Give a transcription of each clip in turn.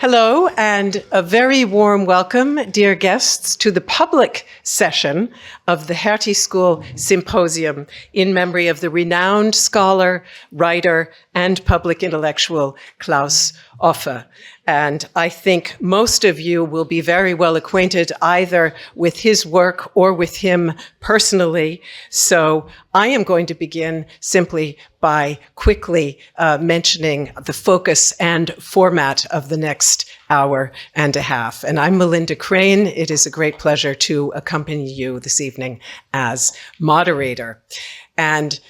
Hello, and a very warm welcome, dear guests, to the public session of the Hertie School Symposium in memory of the renowned scholar, writer, and public intellectual Claus Offe. And I think most of you will be very well acquainted either with his work or with him personally. So I am going to begin simply by quickly mentioning the focus and format of the next hour and a half. And I'm Melinda Crane. It is a great pleasure to accompany you this evening as moderator. And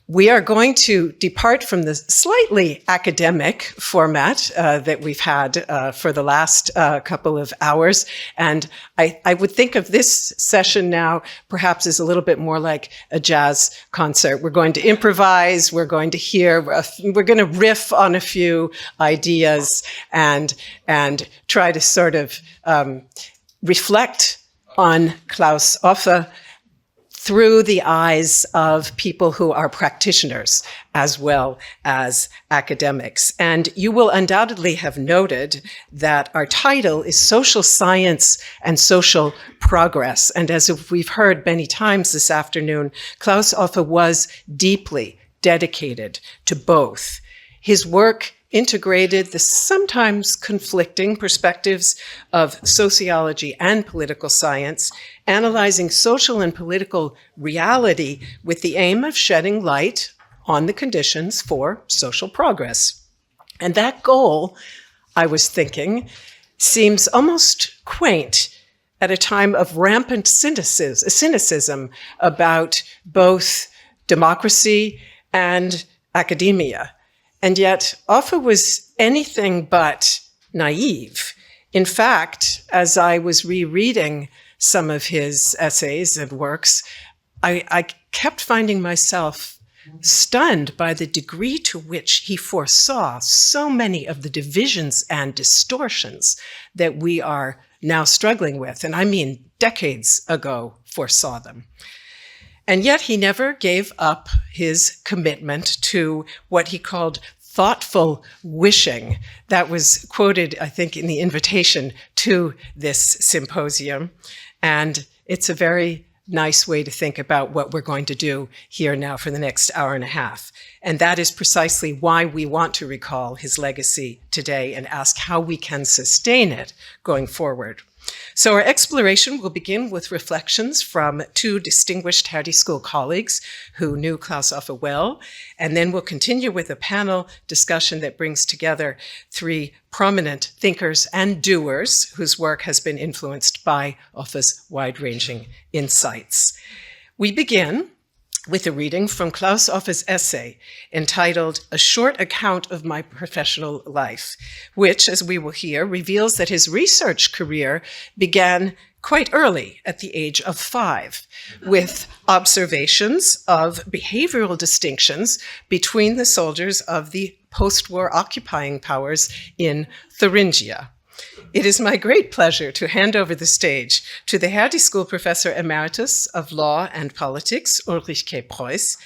we are going to depart from the slightly academic format that we've had for the last couple of hours. And I would think of this session now perhaps as a little bit more like a jazz concert. We're going to improvise, we're going to hear, we're going to riff on a few ideas and try to sort of reflect on Claus Offe through the eyes of people who are practitioners as well as academics. And you will undoubtedly have noted that our title is Social Science and Social Progress. And as we've heard many times this afternoon, Claus Offe was deeply dedicated to both. His work integrated the sometimes conflicting perspectives of sociology and political science, analyzing social and political reality with the aim of shedding light on the conditions for social progress. And that goal, I was thinking, seems almost quaint at a time of rampant cynicism about both democracy and academia. And yet, Offe was anything but naive. In fact, as I was rereading some of his essays and works, I kept finding myself stunned by the degree to which he foresaw so many of the divisions and distortions that we are now struggling with. And I mean, decades ago foresaw them. And yet he never gave up his commitment to what he called thoughtful wishing. That was quoted, I think, in the invitation to this symposium. And it's a very nice way to think about what we're going to do here now for the next hour and a half. And that is precisely why we want to recall his legacy today and ask how we can sustain it going forward. So our exploration will begin with reflections from two distinguished Hertie School colleagues who knew Claus Offe well, and then we'll continue with a panel discussion that brings together three prominent thinkers and doers whose work has been influenced by Offe's wide-ranging insights. We begin with a reading from Claus Offe's essay entitled A Short Account of My Professional Life, which, as we will hear, reveals that his research career began quite early, at the age of 5, with observations of behavioral distinctions between the soldiers of the post-war occupying powers in Thuringia. It is my great pleasure to hand over the stage to the Hertie School Professor Emeritus of Law and Politics, Ulrich Preuss.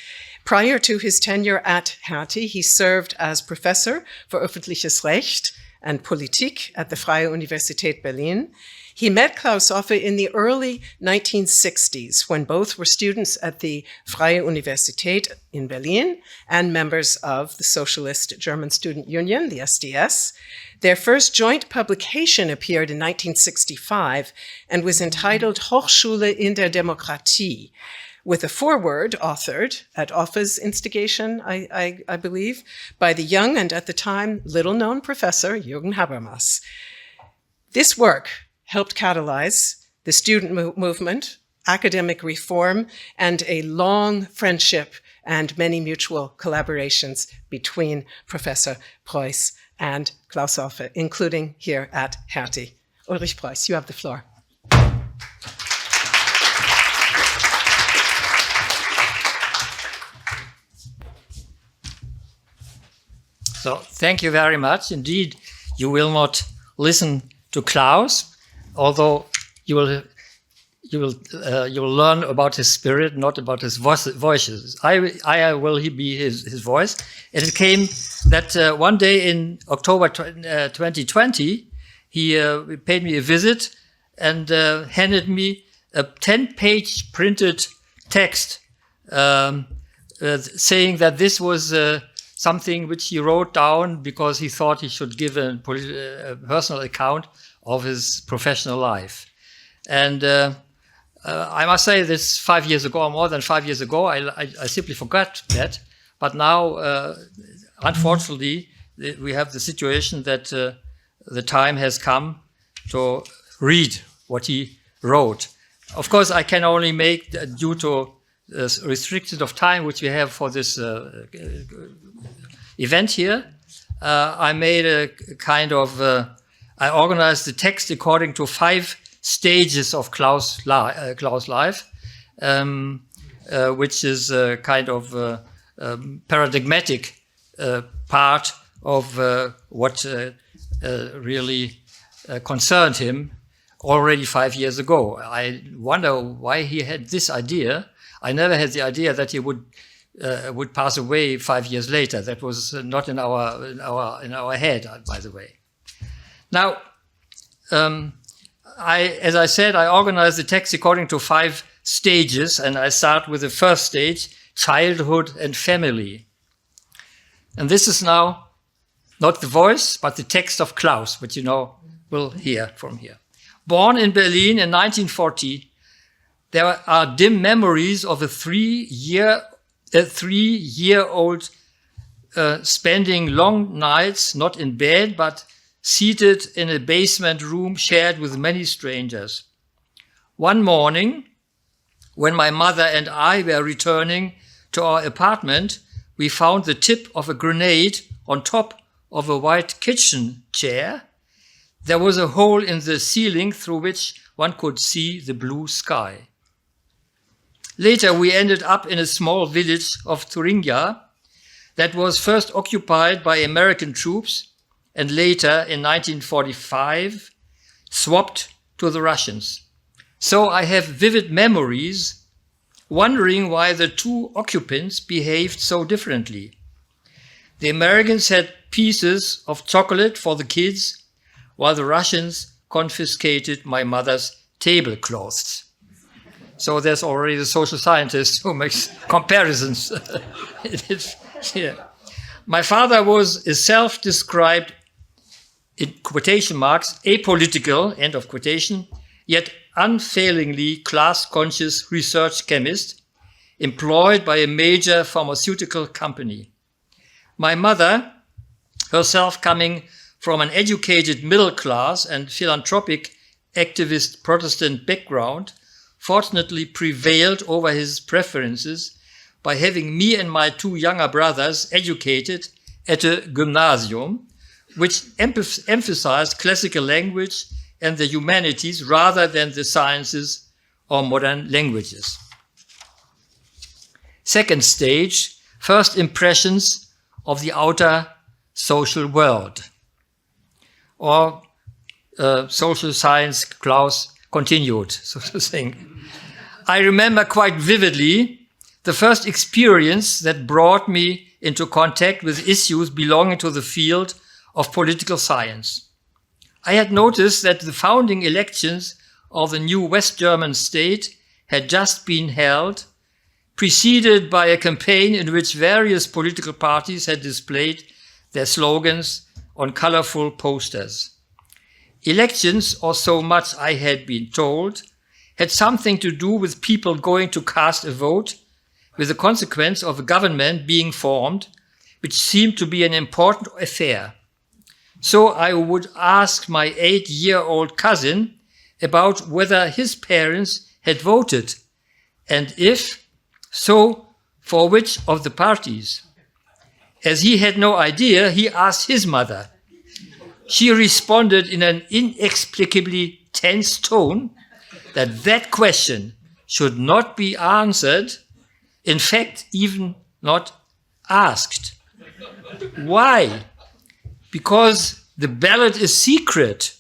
Prior to his tenure at Hertie, he served as Professor for Öffentliches Recht and Politik at the Freie Universität Berlin. He met Claus Offe in the early 1960s when both were students at the Freie Universität in Berlin and members of the Socialist German Student Union, the SDS. Their first joint publication appeared in 1965 and was entitled Hochschule in der Demokratie, with a foreword authored at Offe's instigation, I believe, by the young and at the time little-known professor Jürgen Habermas. This work helped catalyze the student movement, academic reform, and a long friendship and many mutual collaborations between Professor Preuss and Claus Offe, including here at Hertie. Ulrich Preuss, you have the floor. So thank you very much. Indeed, you will not listen to Claus, although you will learn about his spirit, not about his voices. I will be his voice. And it came that one day in October 2020, he paid me a visit and handed me a 10-page printed text saying that this was something which he wrote down because he thought he should give a personal account of his professional life. And I must say this 5 years ago, or more than 5 years ago, I simply forgot that. But now, unfortunately, we have the situation that the time has come to read what he wrote. Of course, I can only make, due to the restriction of time which we have for this event here, I made a kind of, I organized the text according to 5 stages of Claus' life, which is a kind of paradigmatic part of what really concerned him already 5 years ago. I wonder why he had this idea. I never had the idea that he would pass away 5 years later. That was not in our head, by the way. Now, as I said, I organized the text according to 5 stages, and I start with the first stage, childhood and family. And this is now not the voice, but the text of Claus, which you know will hear from here. Born in Berlin in 1940, there are dim memories of a 3-year-old spending long nights, not in bed, but seated in a basement room shared with many strangers. One morning, when my mother and I were returning to our apartment, we found the tip of a grenade on top of a white kitchen chair. There was a hole in the ceiling through which one could see the blue sky. Later, we ended up in a small village of Thuringia that was first occupied by American troops and later, in 1945, swapped to the Russians. So I have vivid memories, wondering why the 2 occupants behaved so differently. The Americans had pieces of chocolate for the kids, while the Russians confiscated my mother's tablecloths. So there's already the social scientist who makes comparisons. Yeah. My father was a self-described, in quotation marks, apolitical, end of quotation, yet unfailingly class-conscious research chemist employed by a major pharmaceutical company. My mother, herself coming from an educated middle class and philanthropic activist Protestant background, fortunately prevailed over his preferences by having me and my 2 younger brothers educated at a gymnasium, which emphasized classical language and the humanities rather than the sciences or modern languages. Second stage, first impressions of the outer social world. Or social science, Claus continued, so to say. I remember quite vividly the first experience that brought me into contact with issues belonging to the field of political science. I had noticed that the founding elections of the new West German state had just been held, preceded by a campaign in which various political parties had displayed their slogans on colorful posters. Elections, or so much I had been told, had something to do with people going to cast a vote, with the consequence of a government being formed, which seemed to be an important affair. So I would ask my 8-year-old cousin about whether his parents had voted, and if so, for which of the parties. As he had no idea, he asked his mother. She responded in an inexplicably tense tone that question should not be answered, in fact, even not asked. Why? Because the ballot is secret.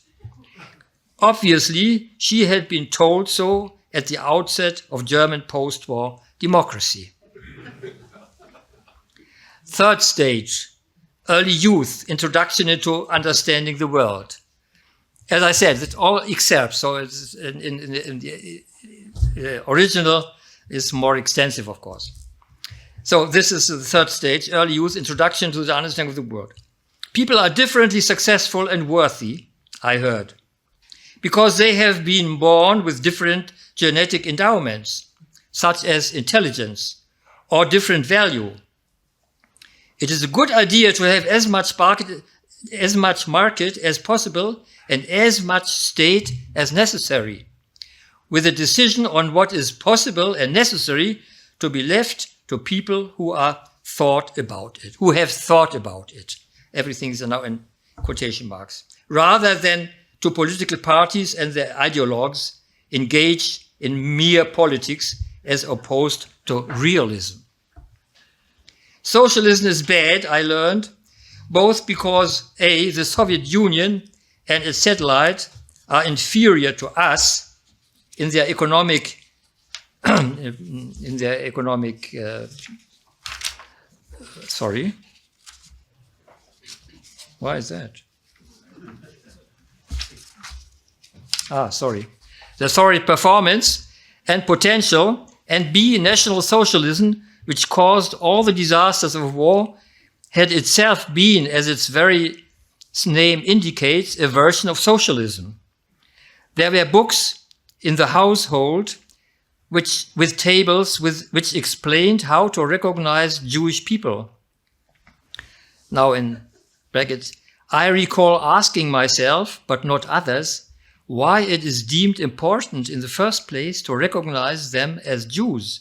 Obviously, she had been told so at the outset of German post-war democracy. Third stage, early youth, introduction into understanding the world. as I said, it's all excerpts, so it's in the original is more extensive, of course. So this is the third stage, early youth, introduction to the understanding of the world. People are differently successful and worthy, I heard, because they have been born with different genetic endowments, such as intelligence or different value. It is a good idea to have as much market as possible and as much state as necessary, with a decision on what is possible and necessary to be left to people who have thought about it. Everything is now in quotation marks. Rather than to political parties and their ideologues engaged in mere politics as opposed to realism. Socialism is bad, I learned, both because A, the Soviet Union and its satellite are inferior to us in their economic sorry. Why is that? The solid performance and potential, and B, National Socialism, which caused all the disasters of war, had itself been, as its very name indicates, a version of socialism. There were books in the household with tables which explained how to recognize Jewish people. Now in brackets, I recall asking myself, but not others, why it is deemed important in the first place to recognize them as Jews,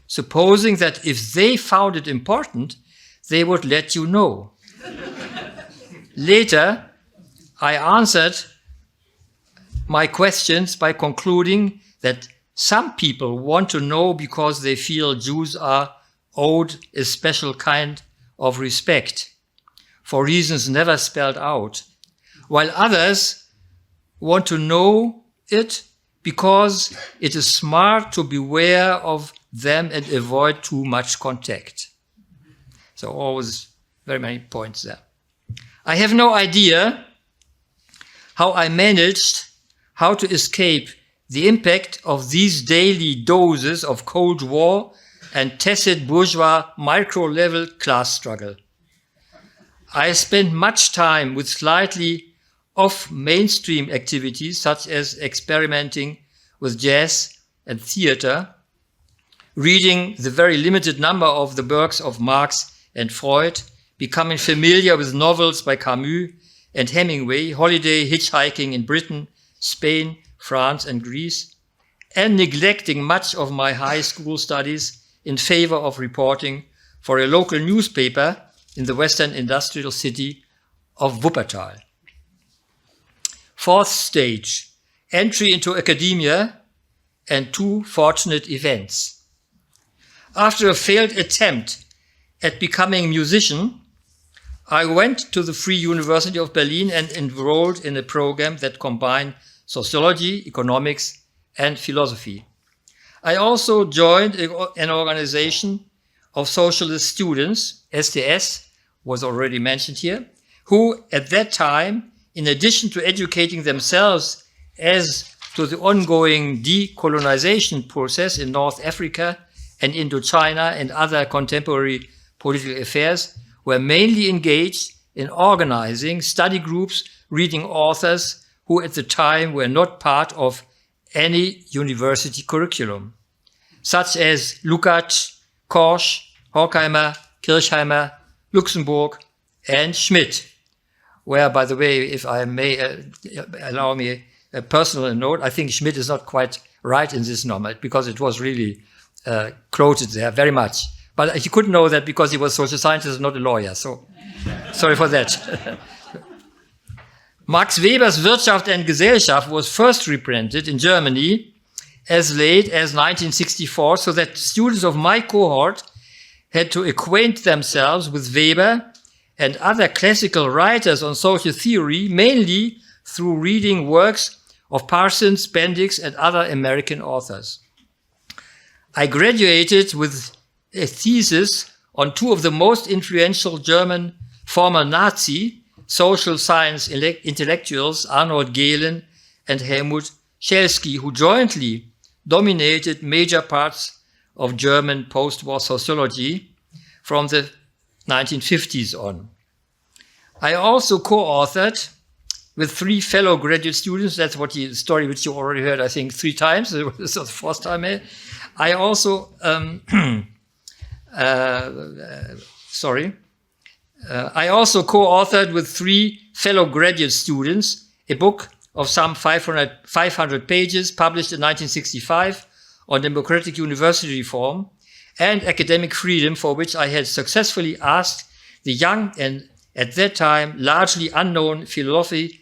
supposing that if they found it important, they would let you know. Later, I answered my questions by concluding that some people want to know because they feel Jews are owed a special kind of respect, for reasons never spelled out, while others want to know it because it is smart to beware of them and avoid too much contact. So always very many points there. I have no idea how I managed how to escape the impact of these daily doses of Cold War and tacit bourgeois micro-level class struggle. I spent much time with slightly off-mainstream activities such as experimenting with jazz and theater, reading the very limited number of the works of Marx and Freud, becoming familiar with novels by Camus and Hemingway, holiday hitchhiking in Britain, Spain, France, and Greece, and neglecting much of my high school studies in favor of reporting for a local newspaper in the western industrial city of Wuppertal. Fourth stage, entry into academia and two fortunate events. After a failed attempt at becoming a musician, I went to the Free University of Berlin and enrolled in a program that combined sociology, economics, and philosophy. I also joined an organization of socialist students, STS, was already mentioned here, who at that time, in addition to educating themselves as to the ongoing decolonization process in North Africa and Indochina and other contemporary political affairs, were mainly engaged in organizing study groups, reading authors who at the time were not part of any university curriculum, such as Lukács, Korsch, Horkheimer, Kirchheimer, Luxemburg, and Schmidt, where, by the way, if I may allow me a personal note, I think Schmidt is not quite right in this number because it was really quoted there very much. But he couldn't know that because he was a social scientist and not a lawyer, so sorry for that. Max Weber's Wirtschaft and Gesellschaft was first reprinted in Germany as late as 1964, so that students of my cohort had to acquaint themselves with Weber and other classical writers on social theory, mainly through reading works of Parsons, Bendix, and other American authors. I graduated with a thesis on two of the most influential German former Nazi social science intellectuals Arnold Gehlen and Helmut Schelsky, who jointly dominated major parts of German post-war sociology from the 1950s on. I also co-authored with 3 fellow graduate students. That's what the story which you already heard, I think, 3 times. This was the first time. I also, I also co-authored with 3 fellow graduate students a book of some 500 pages published in 1965 on democratic university reform and academic freedom, for which I had successfully asked the young and at that time largely unknown philosophy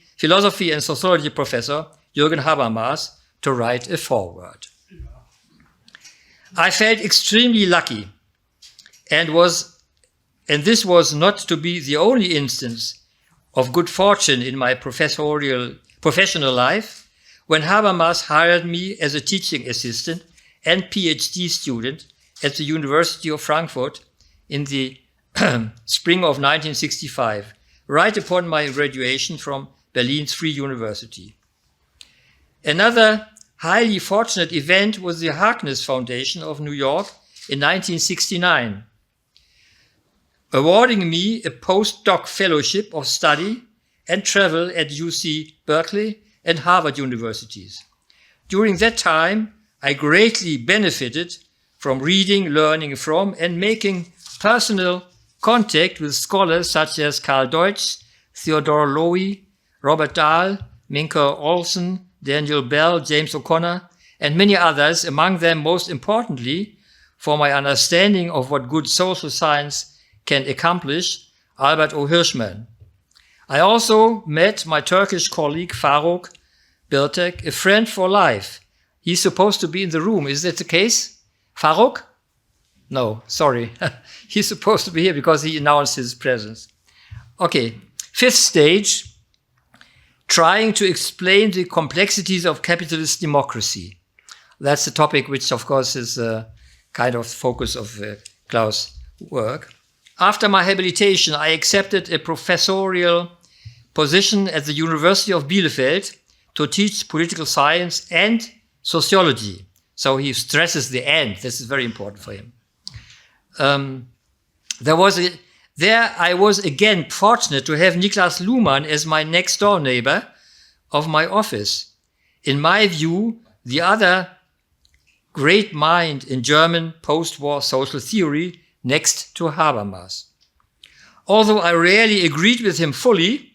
and sociology professor Jürgen Habermas to write a foreword. I felt extremely lucky and this was not to be the only instance of good fortune in my professional life when Habermas hired me as a teaching assistant and PhD student at the University of Frankfurt in the spring of 1965, right upon my graduation from Berlin's Free University. Another highly fortunate event was the Harkness Foundation of New York in 1969, awarding me a postdoc fellowship of study and travel at UC Berkeley and Harvard universities. During that time, I greatly benefited from reading, learning from, and making personal contact with scholars such as Karl Deutsch, Theodore Lowy, Robert Dahl, Minka Olson, Daniel Bell, James O'Connor, and many others, among them most importantly, for my understanding of what good social science can accomplish, Albert O. Hirschman. I also met my Turkish colleague Faruk Birtek, a friend for life. He's supposed to be in the room. Is that the case? Faruk? No, sorry. He's supposed to be here because he announced his presence. Okay, 5th stage, trying to explain the complexities of capitalist democracy. That's the topic which, of course, is kind of focus of Klaus' work. After my habilitation, I accepted a professorial position at the University of Bielefeld to teach political science and sociology. So he stresses the "and." This is very important for him. There I was again fortunate to have Niklas Luhmann as my next door neighbor of my office. In my view, the other great mind in German post-war social theory next to Habermas. Although I rarely agreed with him fully,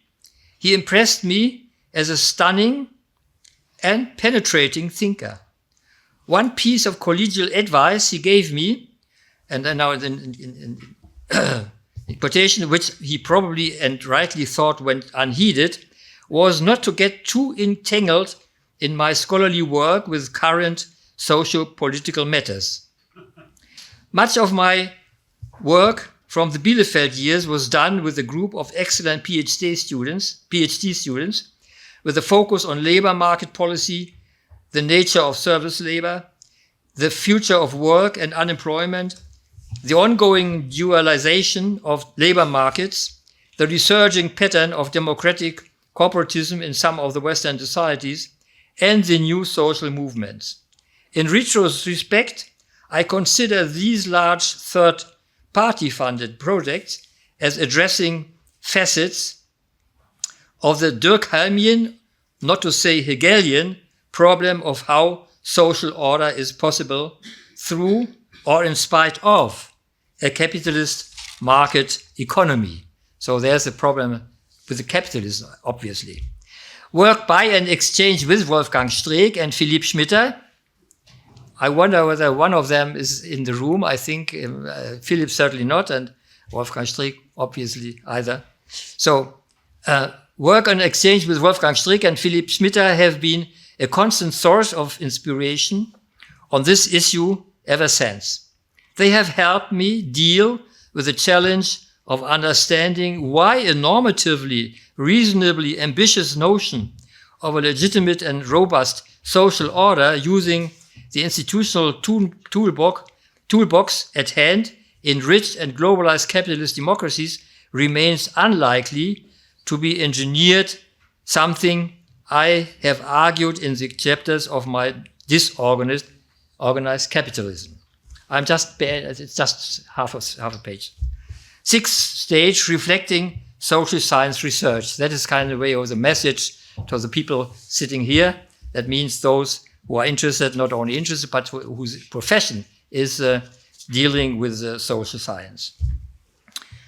he impressed me as a stunning and penetrating thinker. One piece of collegial advice he gave me, and now in quotation, which he probably and rightly thought went unheeded, was not to get too entangled in my scholarly work with current socio-political matters. Much of my work from the Bielefeld years was done with a group of excellent PhD students, with a focus on labor market policy, the nature of service labor, the future of work and unemployment, the ongoing dualization of labor markets, the resurging pattern of democratic corporatism in some of the Western societies, and the new social movements. In retrospect, I consider these large third-party funded projects as addressing facets of the Durkheimian, not to say Hegelian, problem of how social order is possible through or in spite of a capitalist market economy. So there's a problem with the capitalism, obviously. Work by and exchange with Wolfgang Streeck and Philipp Schmitter. I wonder whether one of them is in the room. I think Philipp certainly not, and Wolfgang Streeck obviously either. So work and exchange with Wolfgang Streeck and Philipp Schmitter have been a constant source of inspiration on this issue ever since. They have helped me deal with the challenge of understanding why a normatively, reasonably ambitious notion of a legitimate and robust social order using the institutional toolbox at hand in rich and globalized capitalist democracies remains unlikely to be engineered, something I have argued in the chapters of my disorganized capitalism. It's just half a page. 6th stage, reflecting social science research. That is kind of the way of the message to the people sitting here. That means those who are interested, not only interested, but whose profession is dealing with social science.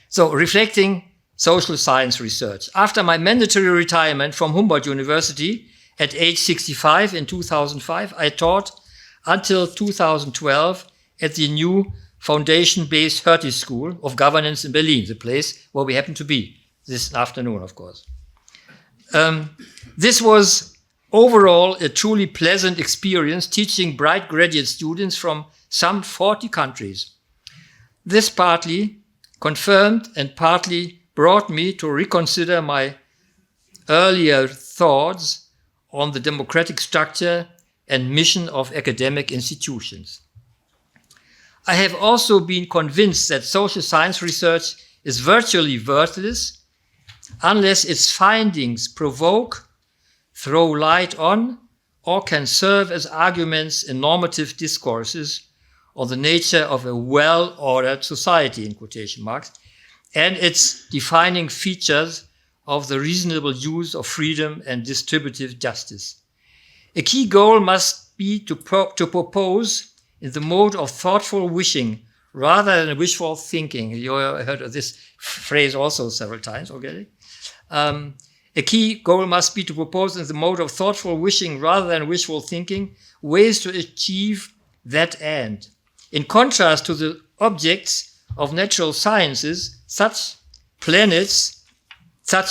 So, reflecting social science research. After my mandatory retirement from Humboldt University at age 65 in 2005, I taught until 2012 at the new foundation-based Hertie School of Governance in Berlin, the place where we happen to be this afternoon, of course. This was overall a truly pleasant experience, teaching bright graduate students from some 40 countries. This partly confirmed and partly brought me to reconsider my earlier thoughts on the democratic structure and mission of academic institutions. I have also been convinced that social science research is virtually worthless unless its findings provoke, throw light on, or can serve as arguments in normative discourses on the nature of a well-ordered society, in quotation marks, and its defining features of the reasonable use of freedom and distributive justice. A key goal must be to propose in the mode of thoughtful wishing rather than wishful thinking. You heard of this phrase also several times already. A key goal must be to propose in the mode of thoughtful wishing rather than wishful thinking ways to achieve that end. In contrast to the objects of natural sciences, such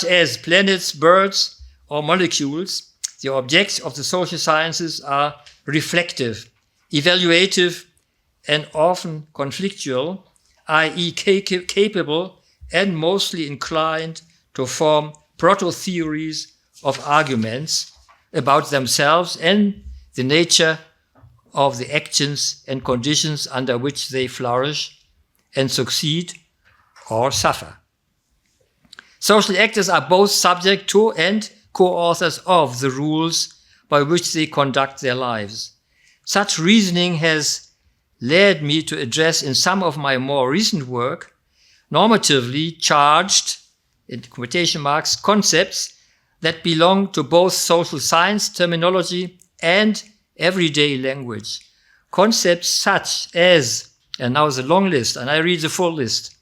as planets, birds, or molecules, the objects of the social sciences are reflective, evaluative, and often conflictual, i.e. capable and mostly inclined to form proto-theories of arguments about themselves and the nature of the actions and conditions under which they flourish and succeed or suffer. Social actors are both subject to and co-authors of the rules by which they conduct their lives. Such reasoning has led me to address in some of my more recent work normatively charged, in quotation marks, concepts that belong to both social science terminology and everyday language. Concepts such as, and now is a long list, and I read the full list,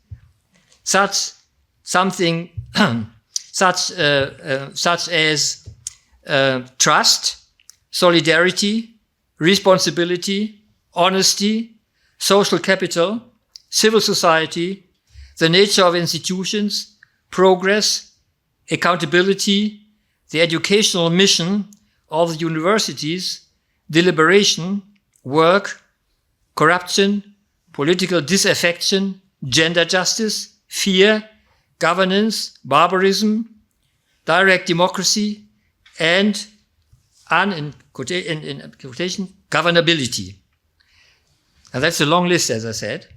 such as trust, solidarity, responsibility, honesty, social capital, civil society, the nature of institutions, progress, accountability, the educational mission of the universities, deliberation, work, corruption, political disaffection, gender justice, fear, governance, barbarism, direct democracy, and in quotation, governability. And that's a long list, as I said.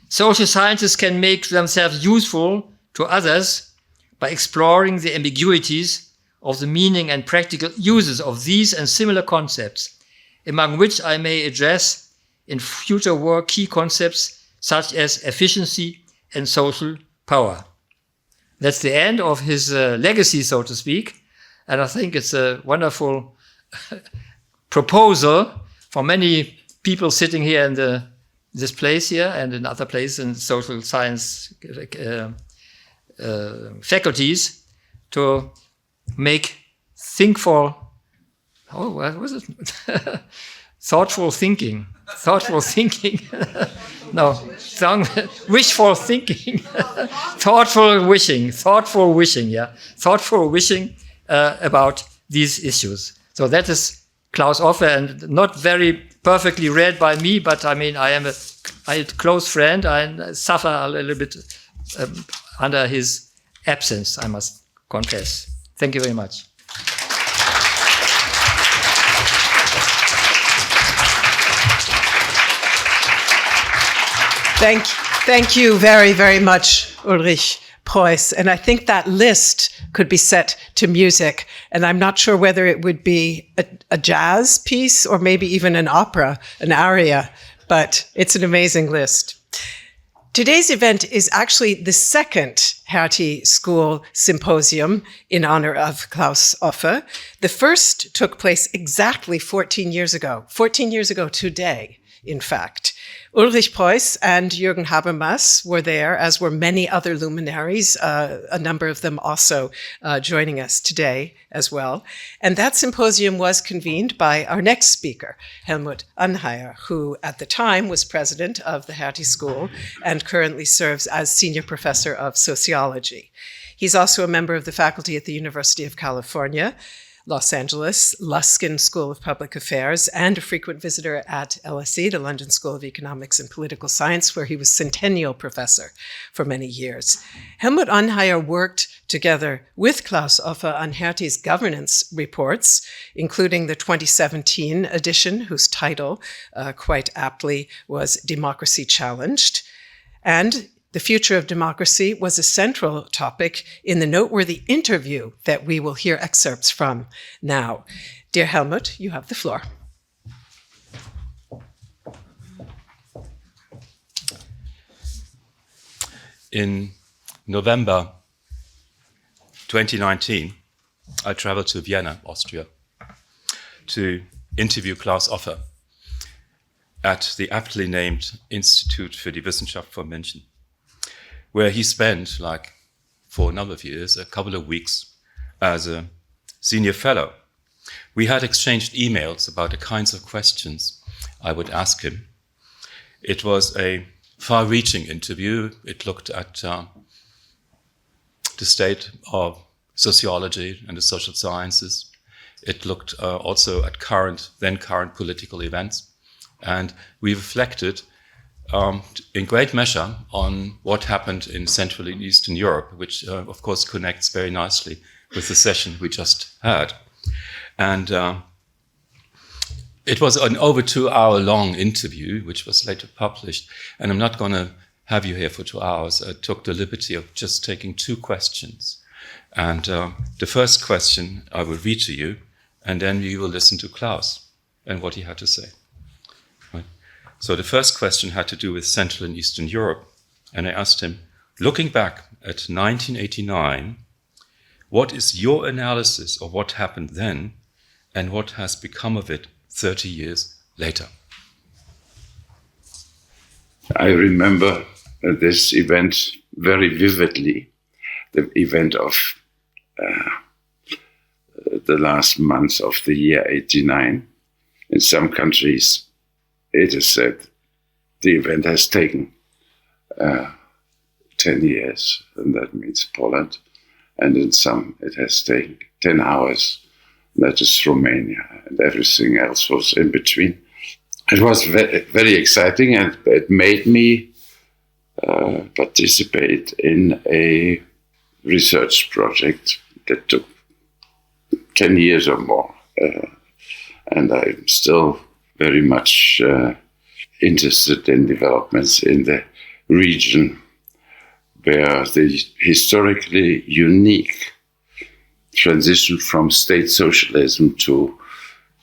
Social scientists can make themselves useful to others by exploring the ambiguities of the meaning and practical uses of these and similar concepts, among which I may address in future work key concepts such as efficiency and social power. That's the end of his legacy, so to speak, and I think it's a wonderful proposal for many people sitting here in this place here and in other places in social science faculties to make thoughtful thinking. No, wishful thinking. Thoughtful wishing about these issues. So that is Claus Offe, and not very perfectly read by me, but I mean, I am a close friend. I suffer a little bit under his absence, I must confess. Thank you very much. Thank you very, very much, Ulrich Preuss. And I think that list could be set to music. And I'm not sure whether it would be a jazz piece or maybe even an opera, an aria, but it's an amazing list. Today's event is actually the second Hertie School Symposium in honor of Claus Offe. The first took place exactly 14 years ago today, in fact. Ulrich Preuss and Jürgen Habermas were there, as were many other luminaries, a number of them also joining us today as well. And that symposium was convened by our next speaker, Helmut Anheier, who at the time was president of the Hertie School and currently serves as senior professor of sociology. He's also a member of the faculty at the University of California, Los Angeles, Luskin School of Public Affairs, and a frequent visitor at LSE, the London School of Economics and Political Science, where he was centennial professor for many years. Helmut Anheier worked together with Claus Offe on Hertie's governance reports, including the 2017 edition, whose title, quite aptly, was Democracy Challenged. And the future of democracy was a central topic in the noteworthy interview that we will hear excerpts from now. Dear Helmut, you have the floor. In November 2019, I traveled to Vienna, Austria, to interview Claus Offe at the aptly named Institut für die Wissenschaft von Menschen, where he spent, for a number of years, a couple of weeks as a senior fellow. We had exchanged emails about the kinds of questions I would ask him. It was a far-reaching interview. It looked at the state of sociology and the social sciences. It looked also at then current political events. And we reflected in great measure on what happened in Central and Eastern Europe, which of course connects very nicely with the session we just had. And it was an over 2-hour long interview, which was later published. And I'm not going to have you here for 2 hours. I took the liberty of just taking 2 questions. And the first question I will read to you, and then we will listen to Claus and what he had to say. So the first question had to do with Central and Eastern Europe. And I asked him, looking back at 1989, what is your analysis of what happened then and what has become of it 30 years later? I remember this event very vividly, the event of the last months of the year 89. In some countries, it is said the event has taken 10 years, and that means Poland. And in some, it has taken 10 hours, that is Romania, and everything else was in between. It was very, very exciting, and it made me participate in a research project that took 10 years or more. And I'm still very much interested in developments in the region where the historically unique transition from state socialism to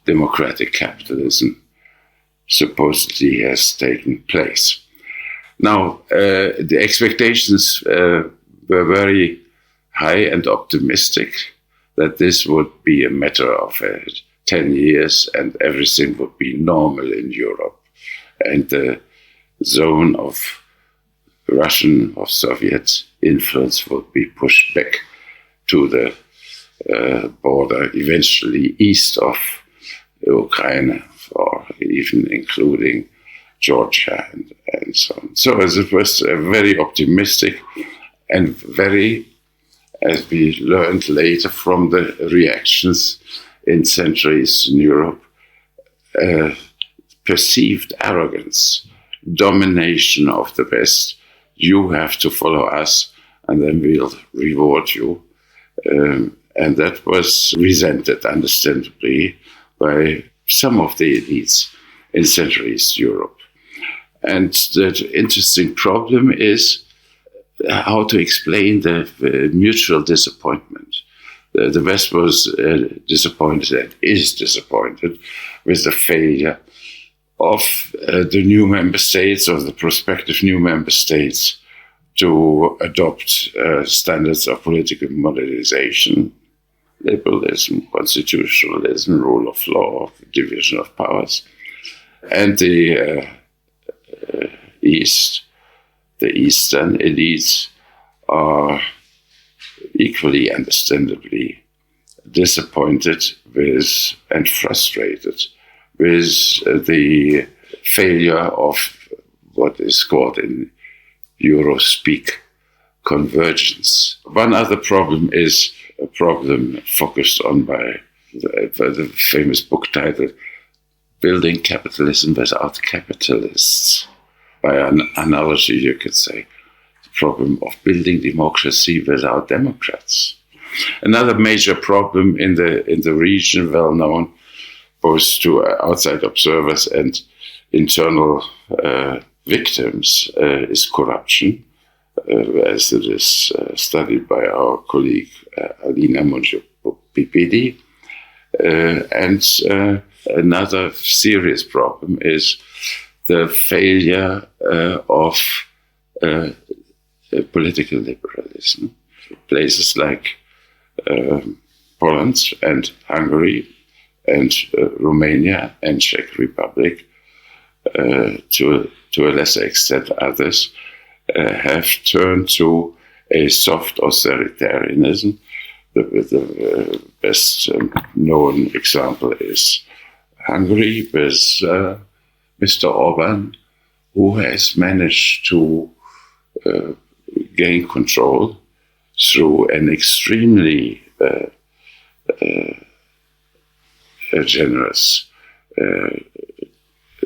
democratic capitalism supposedly has taken place. Now, the expectations were very high and optimistic that this would be a matter of 10 years and everything would be normal in Europe. And the zone of Russian or Soviet influence would be pushed back to the border, eventually east of Ukraine, or even including Georgia and so on. So it was very optimistic and very, as we learned later from the reactions in Central Eastern Europe, perceived arrogance, domination of the West. You have to follow us and then we'll reward you. And that was resented, understandably, by some of the elites in Central East Europe. And the interesting problem is how to explain the mutual disappointment. The West was disappointed and is disappointed with the failure of the new member states, or the prospective new member states, to adopt standards of political modernization, liberalism, constitutionalism, rule of law, division of powers. And the Eastern elites are equally understandably disappointed with and frustrated with the failure of what is called in Eurospeak convergence. One other problem is a problem focused on by the famous book title, Building Capitalism Without Capitalists. By an analogy, you could say, the problem of building democracy without Democrats. Another major problem in the region, well known both to outside observers and internal victims, is corruption, as it is studied by our colleague Alina Monjo-Pipidi. And another serious problem is the failure of political liberalism. Places like Poland and Hungary and Romania and Czech Republic, to a lesser extent others, have turned to a soft authoritarianism. The best known example is Hungary with Mr. Orban, who has managed to gain control through an extremely generous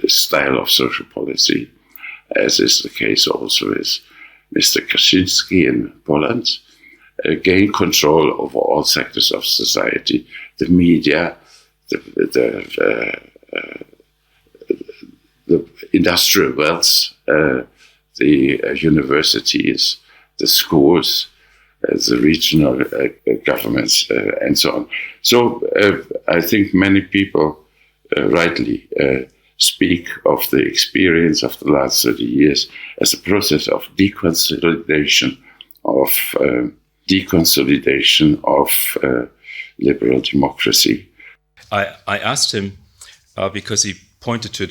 style of social policy, as is the case also with Mr. Kaczynski in Poland, gain control over all sectors of society, the media, the industrial wealth, the universities, the schools, the regional governments, and so on. So I think many people rightly speak of the experience of the last 30 years as a process of deconsolidation of liberal democracy. I asked him, because he pointed to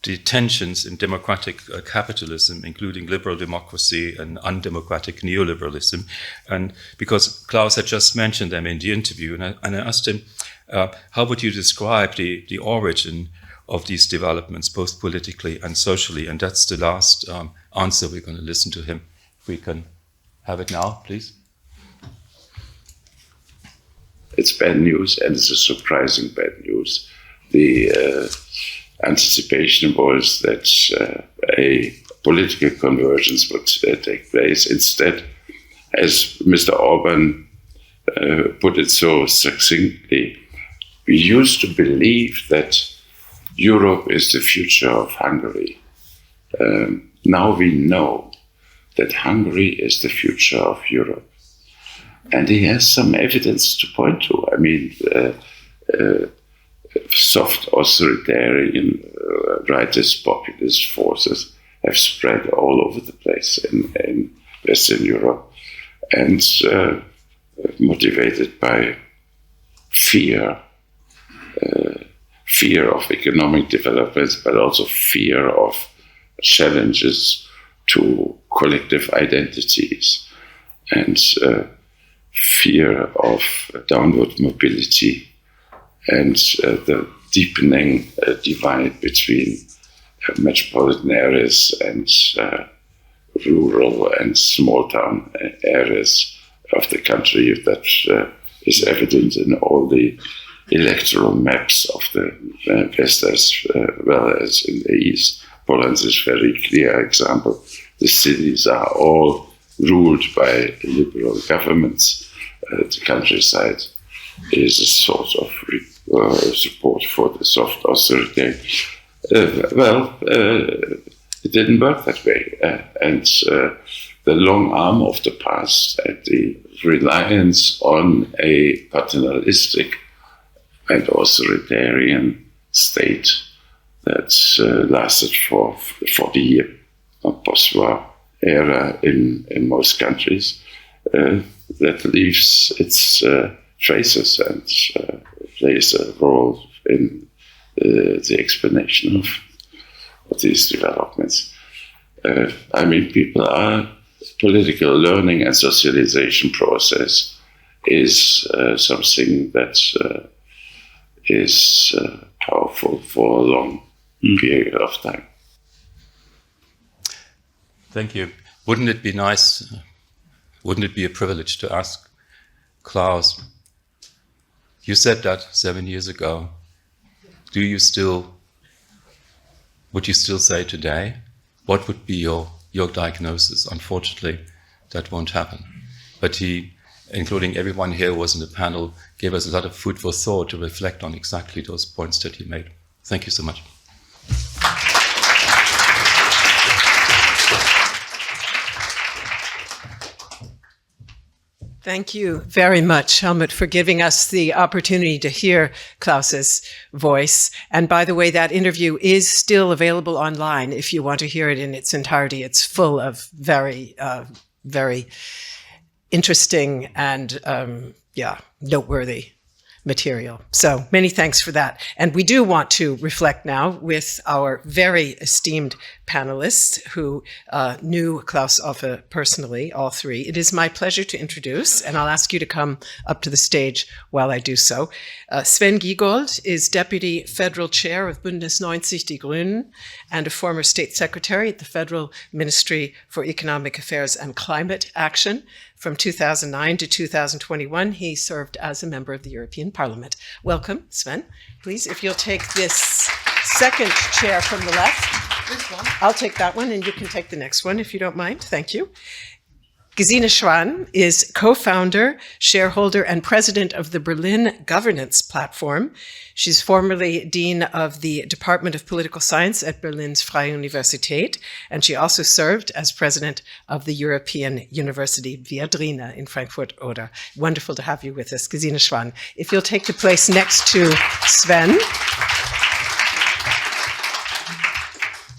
the tensions in democratic capitalism, including liberal democracy and undemocratic neoliberalism, and because Claus had just mentioned them in the interview, and I asked him, how would you describe the origin of these developments, both politically and socially? And that's the last answer we're going to listen to him. If we can have it now, please. It's bad news, and it's a surprising bad news. The anticipation was that a political convergence would take place. Instead, as Mr. Orban put it so succinctly, we used to believe that Europe is the future of Hungary. Now we know that Hungary is the future of Europe. And he has some evidence to point to. I mean, soft authoritarian rightist populist forces have spread all over the place in Western Europe, and motivated by fear of economic developments, but also fear of challenges to collective identities, and fear of downward mobility, and the deepening divide between metropolitan areas and rural and small town areas of the country that is evident in all the electoral maps of the West as well as in the East. Poland is a very clear example. The cities are all ruled by liberal governments. The countryside is a sort of support for the soft austerity. It didn't work that way. And the long arm of the past and the reliance on a paternalistic and authoritarian state that lasted for 40 years, post-war era in most countries, that leaves its traces and plays a role in the explanation of these developments. I mean, political learning and socialization process is something that is powerful for a long period of time. Thank you. Wouldn't it be nice, wouldn't it be a privilege to ask Claus, you said that 7 years ago. Would you still say today? What would be your diagnosis? Unfortunately, that won't happen. But he, including everyone here who was in the panel, gave us a lot of food for thought to reflect on exactly those points that he made. Thank you so much. Thank you very much, Helmut, for giving us the opportunity to hear Klaus's voice. And by the way, that interview is still available online if you want to hear it in its entirety. It's full of very, very interesting and, noteworthy material. So many thanks for that. And we do want to reflect now with our very esteemed panelists who knew Claus Offe personally, all three. It is my pleasure to introduce, and I'll ask you to come up to the stage while I do so. Sven Giegold is Deputy Federal Chair of Bündnis 90 Die Grünen and a former State Secretary at the Federal Ministry for Economic Affairs and Climate Action. From 2009 to 2021, he served as a member of the European Parliament. Welcome, Sven. Please, if you'll take this second chair from the left. This one. I'll take that one, and you can take the next one if you don't mind. Thank you. Gesine Schwan is co-founder, shareholder, and president of the Berlin Governance Platform. She's formerly dean of the Department of Political Science at Berlin's Freie Universität, and she also served as president of the European University Viadrina in Frankfurt-Oder. Wonderful to have you with us, Gesine Schwan. If you'll take the place next to Sven.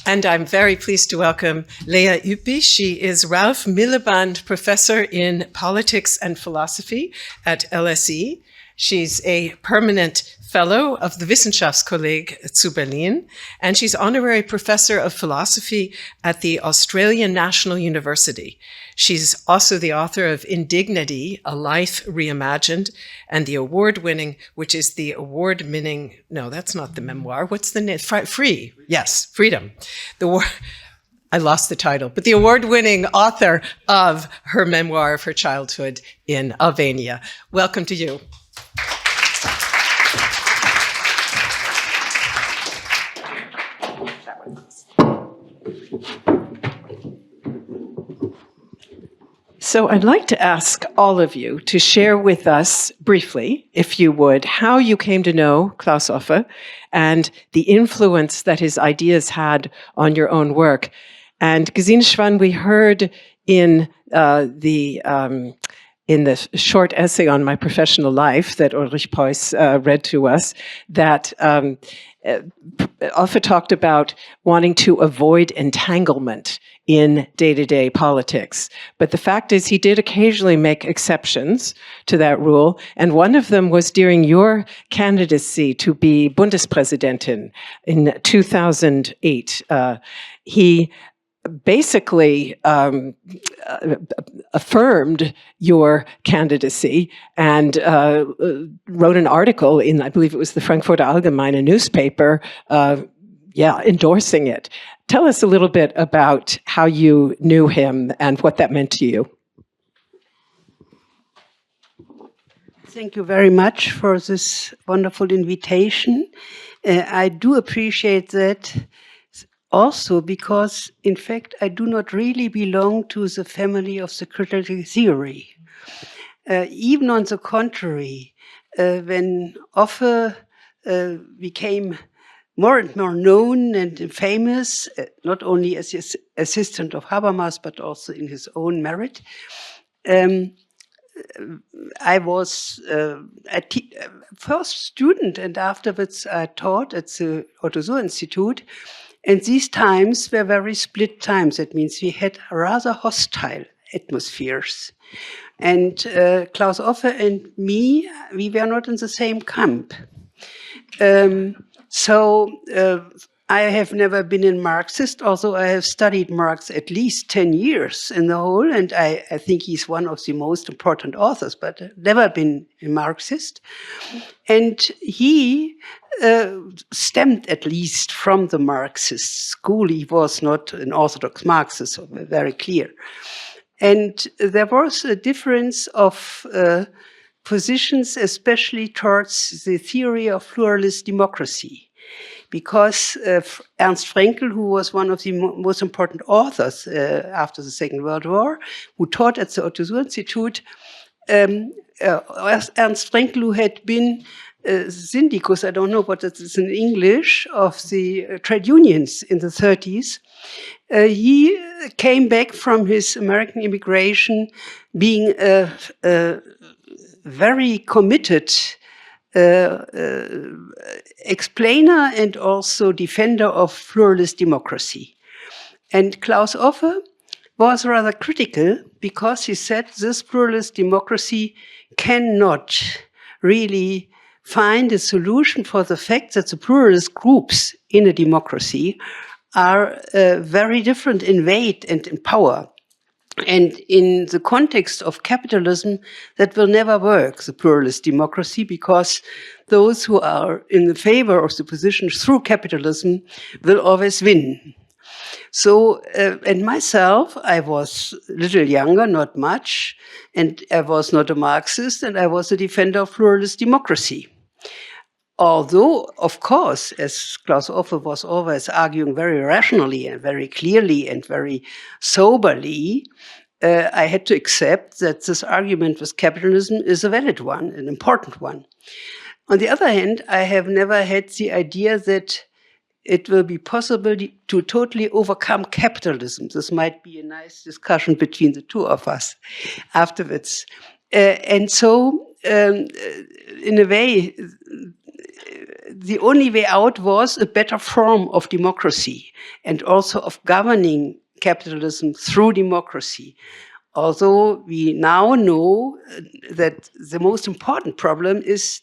And I'm very pleased to welcome Lea Üppig. She is Ralph Miliband Professor in Politics and Philosophy at LSE. She's a permanent fellow of the Wissenschaftskolleg zu Berlin, and she's honorary professor of philosophy at the Australian National University. She's also the author of Indignity, A Life Reimagined, and the award-winning, which is the award-winning, no, that's not the memoir. What's the name? Free. Yes, Freedom. I lost the title, but the award-winning author of her memoir of her childhood in Albania. Welcome to you. So I'd like to ask all of you to share with us briefly, if you would, how you came to know Claus Offe and the influence that his ideas had on your own work. And Gesine Schwan, we heard in the short essay on my professional life that Ulrich Preuss read to us, that Offe talked about wanting to avoid entanglement in day-to-day politics. But the fact is he did occasionally make exceptions to that rule. And one of them was during your candidacy to be Bundespräsidentin in 2008. He basically affirmed your candidacy and wrote an article in, I believe it was the Frankfurter Allgemeine newspaper, endorsing it. Tell us a little bit about how you knew him and what that meant to you. Thank you very much for this wonderful invitation. I do appreciate that also because, in fact, I do not really belong to the family of the critical theory. Even on the contrary, when Offe became more and more known and famous, not only as his assistant of Habermas, but also in his own merit. I was a first student, and afterwards I taught at the Otto Suhr Institute. And these times were very split times. That means we had rather hostile atmospheres. And Claus Offe and me, we were not in the same camp. I have never been a Marxist, although I have studied Marx at least 10 years in the whole, and I think he's one of the most important authors, but never been a Marxist. And he stemmed at least from the Marxist school. He was not an orthodox Marxist, so very clear. And there was a difference of positions, especially towards the theory of pluralist democracy. Because Ernst Fraenkel, who was one of the most important authors after the Second World War, who taught at the Otto Suhr Institute, Ernst Fraenkel, who had been syndicus, I don't know what it is in English, of the trade unions in the 30s, he came back from his American immigration being a very committed explainer and also defender of pluralist democracy. And Claus Offe was rather critical because he said this pluralist democracy cannot really find a solution for the fact that the pluralist groups in a democracy are very different in weight and in power. And in the context of capitalism, that will never work, the pluralist democracy, because those who are in the favor of the position through capitalism will always win. So, and myself, I was a little younger, not much, and I was not a Marxist, and I was a defender of pluralist democracy. Although, of course, as Claus Offe was always arguing very rationally and very clearly and very soberly, I had to accept that this argument with capitalism is a valid one, an important one. On the other hand, I have never had the idea that it will be possible to totally overcome capitalism. This might be a nice discussion between the two of us afterwards. And so, in a way, the only way out was a better form of democracy and also of governing capitalism through democracy. Although we now know that the most important problem is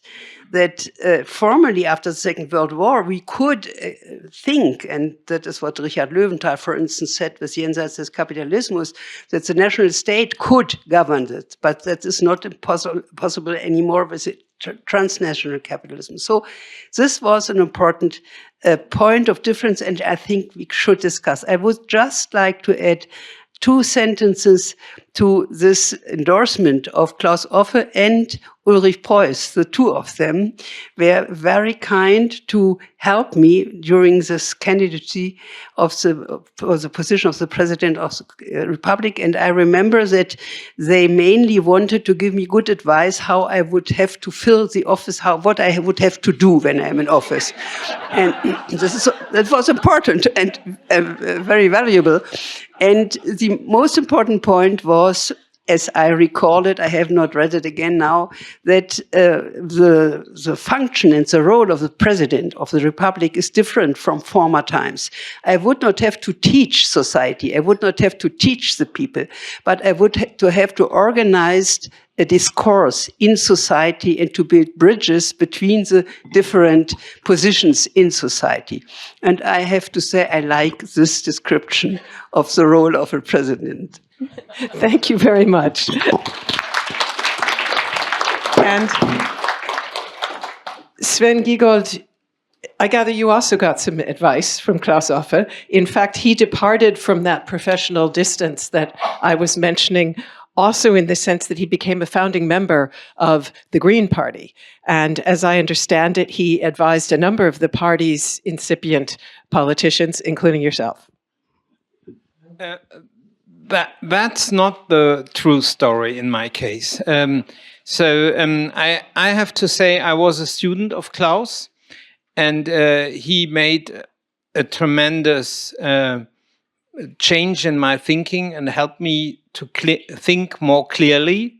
that formally after the Second World War, we could think, and that is what Richard Löwenthal, for instance, said with Jenseits des Kapitalismus, that the national state could govern it, but that is not possible anymore with transnational capitalism. So this was an important point of difference, and I think we should discuss. I would just like to add 2 sentences to this endorsement of Claus Offe and Ulrich Preuss. The two of them were very kind to help me during this candidacy for the position of the President of the Republic. And I remember that they mainly wanted to give me good advice how I would have to fill the office, what I would have to do when I'm in office. And that was important and very valuable. And the most important point was, as I recall it, I have not read it again now, that the function and the role of the President of the Republic is different from former times. I would not have to teach society, I would not have to teach the people, but I would have to organize a discourse in society and to build bridges between the different positions in society. And I have to say, I like this description of the role of a president. Thank you very much. And Sven Giegold, I gather you also got some advice from Claus Offe. In fact, he departed from that professional distance that I was mentioning, also in the sense that he became a founding member of the Green Party. And as I understand it, he advised a number of the party's incipient politicians, including yourself. That's not the true story in my case. I have to say I was a student of Claus, and he made a tremendous change in my thinking and helped me to think more clearly.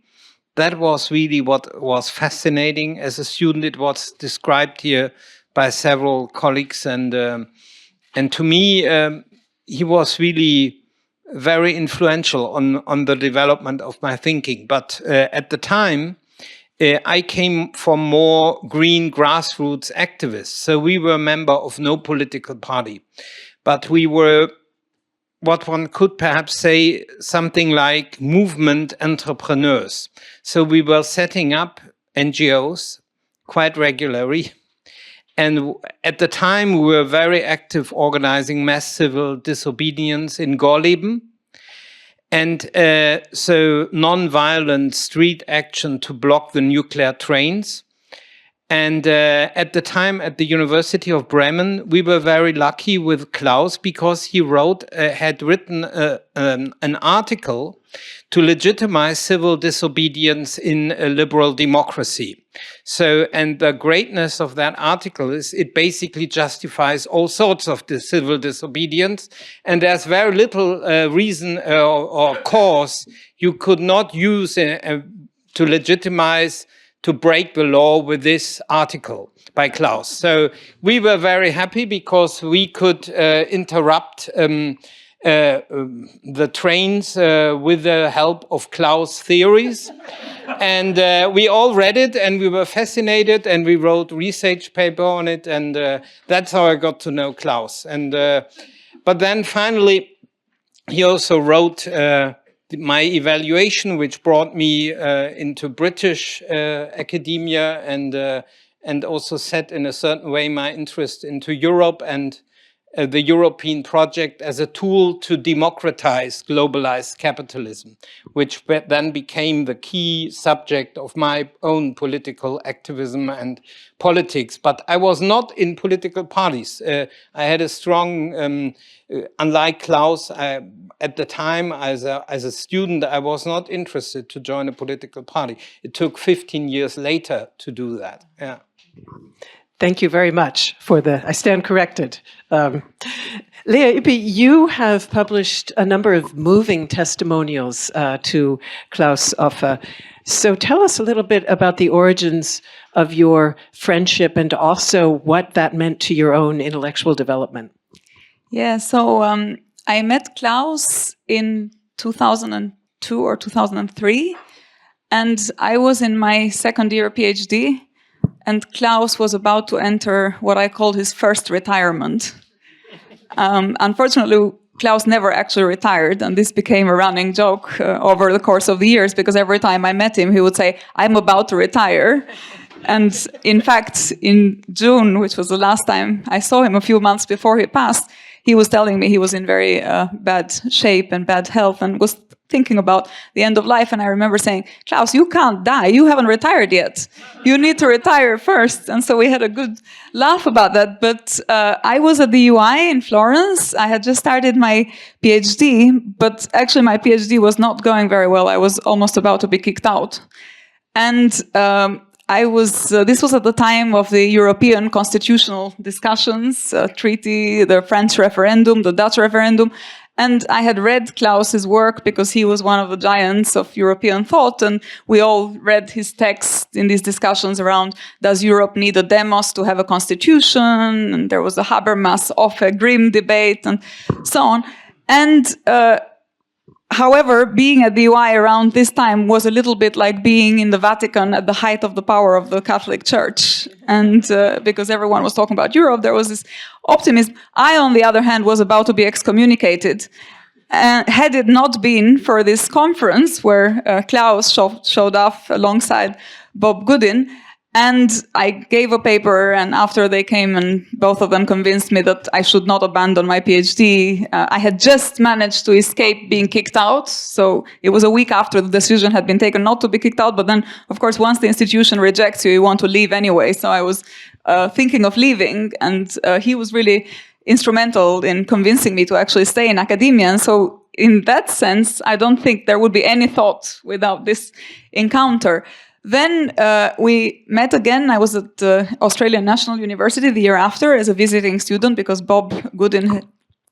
That was really what was fascinating as a student. It was described here by several colleagues, and to me, he was really very influential on the development of my thinking. But at the time, I came from more green grassroots activists. So we were a member of no political party, but we were what one could perhaps say something like movement entrepreneurs. So we were setting up NGOs quite regularly. And at the time, we were very active organizing mass civil disobedience in Gorleben. And so non-violent street action to block the nuclear trains. And at the time at the University of Bremen, we were very lucky with Claus because he had written an article to legitimize civil disobedience in a liberal democracy. So, and the greatness of that article is it basically justifies all sorts of civil disobedience, and there's very little reason or cause you could not use to legitimize to break the law with this article by Claus. So we were very happy because we could interrupt the trains with the help of Claus theories. And we all read it and we were fascinated and we wrote research paper on it. And that's how I got to know Claus. And but then finally, he also wrote my evaluation, which brought me into British academia and also set in a certain way my interest into Europe and the European project as a tool to democratize globalized capitalism, which then became the key subject of my own political activism and politics. But I was not in political parties. I had a strong, unlike Claus, at the time as a student, I was not interested to join a political party. It took 15 years later to do that. Yeah. Thank you very much for I stand corrected. Lea Ypi, you have published a number of moving testimonials to Claus Offe. So tell us a little bit about the origins of your friendship and also what that meant to your own intellectual development. Yeah, so I met Claus in 2002 or 2003, and I was in my second year PhD. And Claus was about to enter what I called his first retirement. Unfortunately, Claus never actually retired, and this became a running joke over the course of the years, because every time I met him, he would say, "I'm about to retire." And in fact, in June, which was the last time I saw him a few months before he passed, he was telling me he was in very bad shape and bad health and was thinking about the end of life. And I remember saying, "Claus, you can't die. You haven't retired yet. You need to retire first." And so we had a good laugh about that. But I was at the UI in Florence. I had just started my PhD, but actually my PhD was not going very well. I was almost about to be kicked out. And this was at the time of the European constitutional discussions, treaty, the French referendum, the Dutch referendum. And I had read Claus's work because he was one of the giants of European thought, and we all read his text in these discussions around, does Europe need a demos to have a constitution? And there was a Habermas Offe grim debate and so on. And however, being at the UI around this time was a little bit like being in the Vatican at the height of the power of the Catholic Church. And because everyone was talking about Europe, there was this optimism. I, on the other hand, was about to be excommunicated. And had it not been for this conference where Claus showed up alongside Bob Goodin, and I gave a paper, and after they came and both of them convinced me that I should not abandon my PhD, I had just managed to escape being kicked out. So it was a week after the decision had been taken not to be kicked out. But then, of course, once the institution rejects you, you want to leave anyway. So I was thinking of leaving, and he was really instrumental in convincing me to actually stay in academia. And so in that sense, I don't think there would be any thought without this encounter. Then we met again. I was at Australian National University the year after as a visiting student because Bob Goodin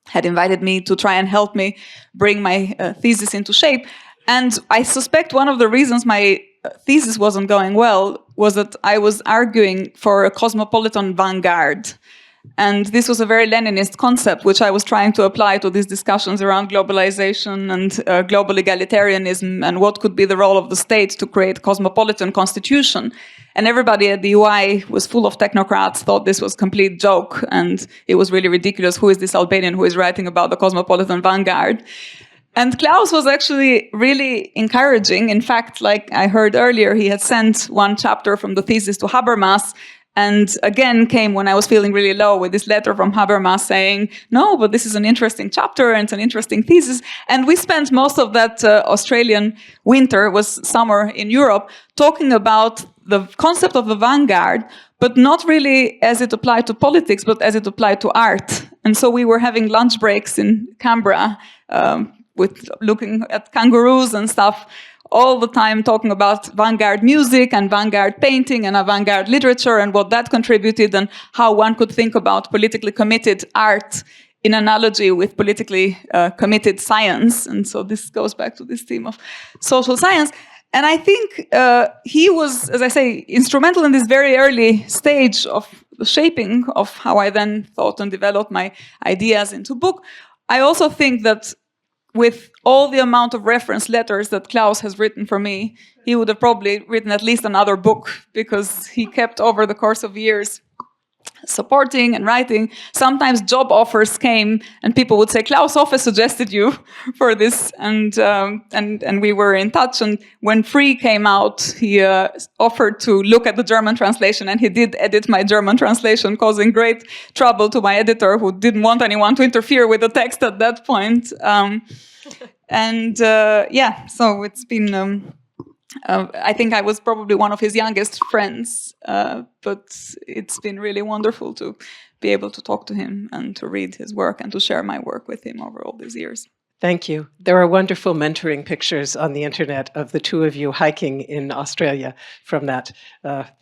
had invited me to try and help me bring my thesis into shape. And I suspect one of the reasons my thesis wasn't going well was that I was arguing for a cosmopolitan vanguard. And this was a very Leninist concept, which I was trying to apply to these discussions around globalization and global egalitarianism and what could be the role of the state to create a cosmopolitan constitution. And everybody at the UI was full of technocrats, thought this was a complete joke, and it was really ridiculous. Who is this Albanian who is writing about the cosmopolitan vanguard? And Claus was actually really encouraging. In fact, like I heard earlier, he had sent one chapter from the thesis to Habermas, and again came when I was feeling really low with this letter from Habermas saying, no, but this is an interesting chapter and it's an interesting thesis. And we spent most of that Australian winter, was summer in Europe, talking about the concept of the vanguard, but not really as it applied to politics, but as it applied to art. And so we were having lunch breaks in Canberra with looking at kangaroos and stuff, all the time talking about vanguard music and vanguard painting and avant-garde literature and what that contributed and how one could think about politically committed art in analogy with politically committed science. And so this goes back to this theme of social science. And I think he was, as I say, instrumental in this very early stage of the shaping of how I then thought and developed my ideas into book. I also think that with all the amount of reference letters that Claus has written for me, he would have probably written at least another book because he kept over the course of years supporting and writing. Sometimes job offers came and people would say, Claus Offe suggested you for this, and we were in touch. And when Free came out, he offered to look at the German translation, and he did edit my German translation, causing great trouble to my editor who didn't want anyone to interfere with the text at that point. So it's been... I think I was probably one of his youngest friends, but it's been really wonderful to be able to talk to him and to read his work and to share my work with him over all these years. Thank you. There are wonderful mentoring pictures on the internet of the two of you hiking in Australia from that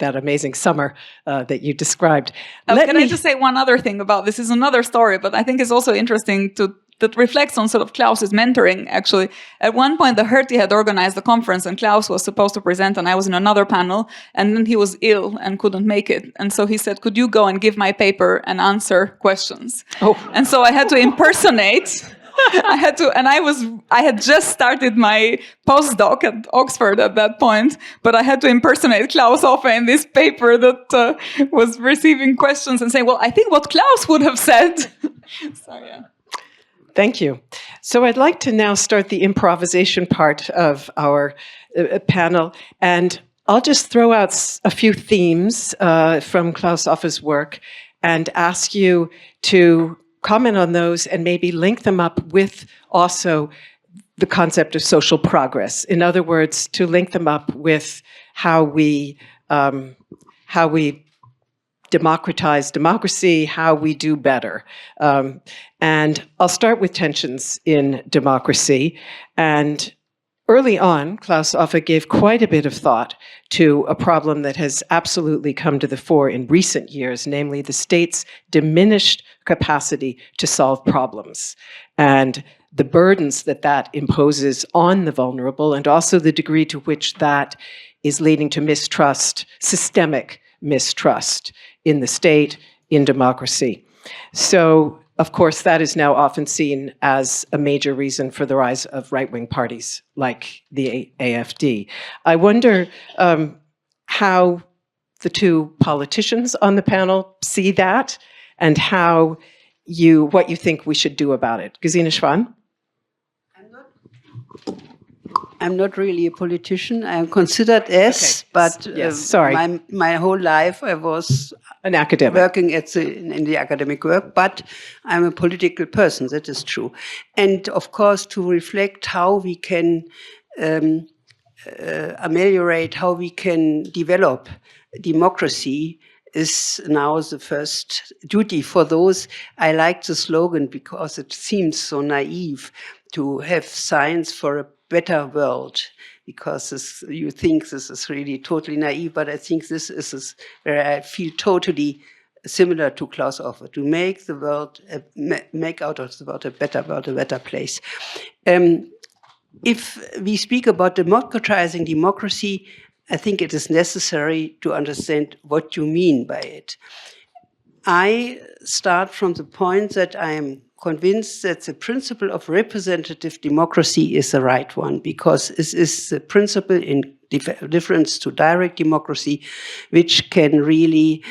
amazing summer that you described. Can I just say one other thing about this? Is another story, but I think it's also interesting that reflects on sort of Claus's mentoring, actually. At one point, the Hertie had organized a conference, and Claus was supposed to present, and I was in another panel, and then he was ill and couldn't make it. And so he said, could you go and give my paper and answer questions? Oh. And so I had to impersonate... I had just started my postdoc at Oxford at that point, but I had to impersonate Claus Offe in this paper that was receiving questions and saying, well, I think what Claus would have said. So, yeah. Thank you. So I'd like to now start the improvisation part of our panel, and I'll just throw out a few themes from Claus Offe's work and ask you to comment on those and maybe link them up with also the concept of social progress. In other words, to link them up with how we democratize democracy, how we do better. And I'll start with tensions in democracy. And early on, Claus Offe gave quite a bit of thought to a problem that has absolutely come to the fore in recent years, namely the state's diminished capacity to solve problems and the burdens that imposes on the vulnerable, and also the degree to which that is leading to mistrust, systemic mistrust in the state, in democracy. So, of course, that is now often seen as a major reason for the rise of right-wing parties like the AfD. I wonder how the two politicians on the panel see that and what you think we should do about it. Gesine, Schwan? I'm not really a politician. I am considered as, but yes, sorry. My whole life I was an academic working in the academic work, but I'm a political person, that is true. And of course, to reflect how we can ameliorate, how we can develop democracy is now the first duty for those. I like the slogan because it seems so naive to have science for a better world. because you think this is really totally naive, but I think this is where I feel totally similar to Claus Offe, to make the world, make out of the world a better place. If we speak about democratizing democracy, I think it is necessary to understand what you mean by it. I start from the point that I am convinced that the principle of representative democracy is the right one, because this is the principle in difference to direct democracy, which can really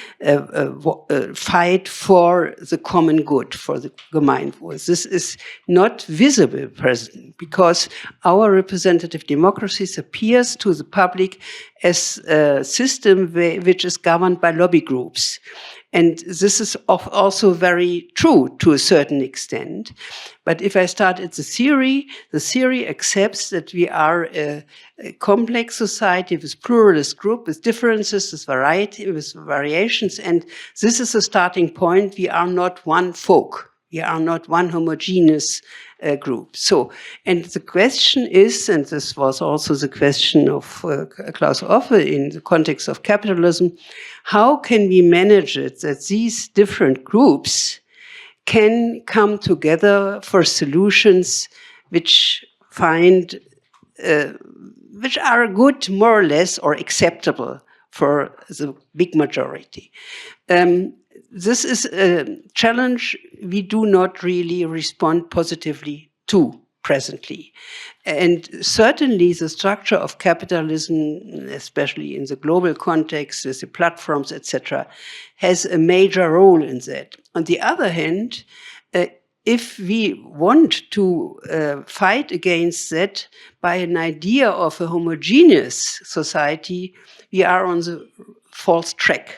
fight for the common good, for the Gemeinwohl. This is not visible present, because our representative democracies appears to the public as a system which is governed by lobby groups. And this is also very true to a certain extent. But if I start at the theory accepts that we are a complex society with pluralist group, with differences, with variety, with variations. And this is a starting point. We are not one folk. We are not one homogeneous group. So, and the question is, and this was also the question of Claus Offe in the context of capitalism, how can we manage it that these different groups can come together for solutions which which are good, more or less, or acceptable for the big majority. This is a challenge we do not really respond positively to presently. And certainly the structure of capitalism, especially in the global context with the platforms, etc., has a major role in that. On the other hand, if we want to fight against that by an idea of a homogeneous society, we are on the false track.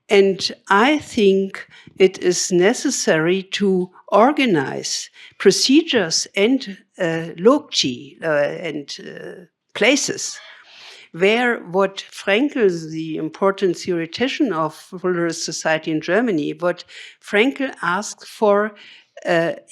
And I think it is necessary to organize procedures and loci and places where what Frankl, the important theoretician of pluralist society in Germany, what Frankl asked for,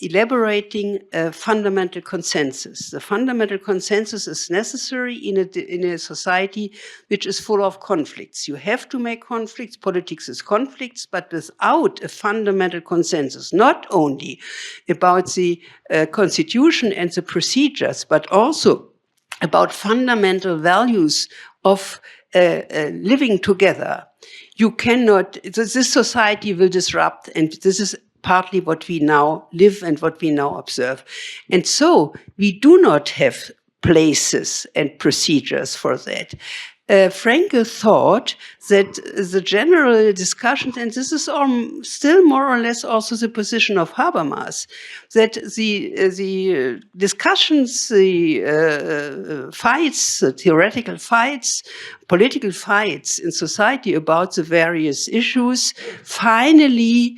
elaborating a fundamental consensus. The fundamental consensus is necessary in a society which is full of conflicts. You have to make conflicts. Politics is conflicts, but without a fundamental consensus, not only about the constitution and the procedures, but also about fundamental values of living together, you cannot, this society will disrupt, and this is partly what we now live and what we now observe. And so we do not have places and procedures for that. Frankl thought that the general discussions, and this is still more or less also the position of Habermas, that the discussions, the fights, the theoretical fights, political fights in society about the various issues finally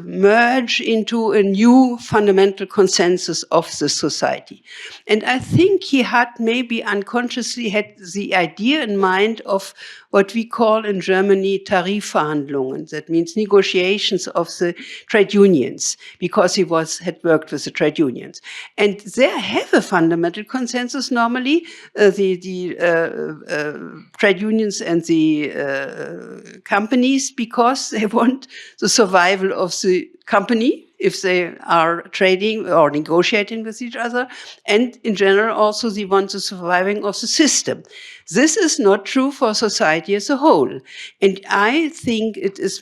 merge into a new fundamental consensus of the society. And I think he had maybe unconsciously had the idea in mind of what we call in Germany Tarifverhandlungen. That means negotiations of the trade unions, because he had worked with the trade unions. And they have a fundamental consensus normally, the trade unions and the companies, because they want the survival of the company if they are trading or negotiating with each other, and in general also they want the surviving of the system. This is not true for society as a whole. And I think it is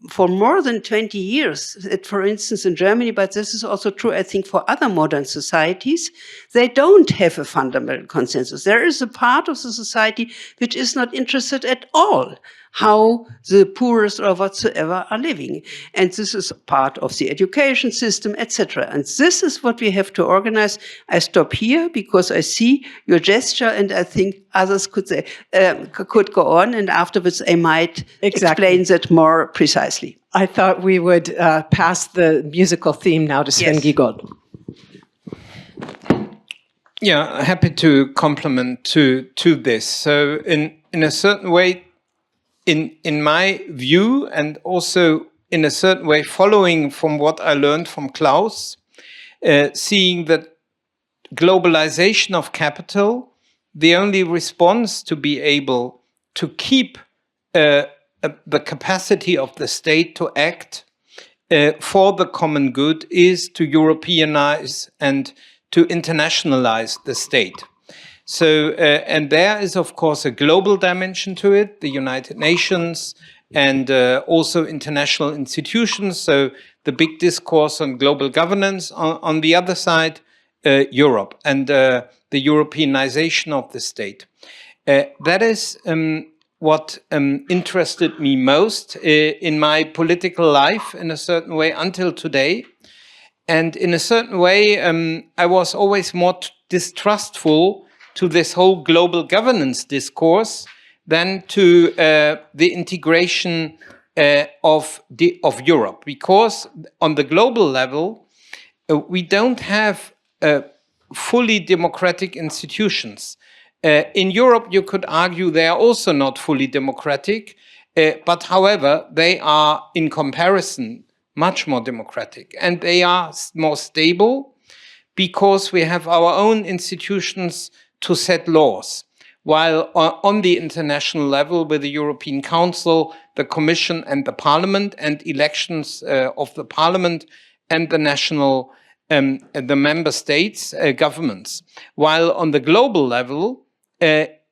for more than 20 years, that, for instance, in Germany, but this is also true, I think, for other modern societies, they don't have a fundamental consensus. There is a part of the society which is not interested at all how the poorest or whatsoever are living. And this is part of the education system, etc. And this is what we have to organize. I stop here because I see your gesture, and I think others could say, could go on, and afterwards I might explain that more precisely. I thought we would pass the musical theme now to Sven Giegold. Yeah, happy to complement to this. So in a certain way, in my view, and also in a certain way following from what I learned from Claus, seeing that globalization of capital, the only response to be able to keep the capacity of the state to act for the common good is to Europeanize and to internationalize the state. So, and there is, of course, a global dimension to it, the United Nations and also international institutions. So the big discourse on global governance. On the other side, Europe and the Europeanization of the state. That is what interested me most in my political life in a certain way until today. And in a certain way, I was always more distrustful to this whole global governance discourse than to the integration of Europe. Because on the global level, we don't have fully democratic institutions. In Europe, you could argue they are also not fully democratic, but however, they are in comparison much more democratic, and they are more stable because we have our own institutions to set laws. While on the international level, with the European Council, the Commission and the Parliament, and elections of the Parliament and the national, the member states, governments. While on the global level,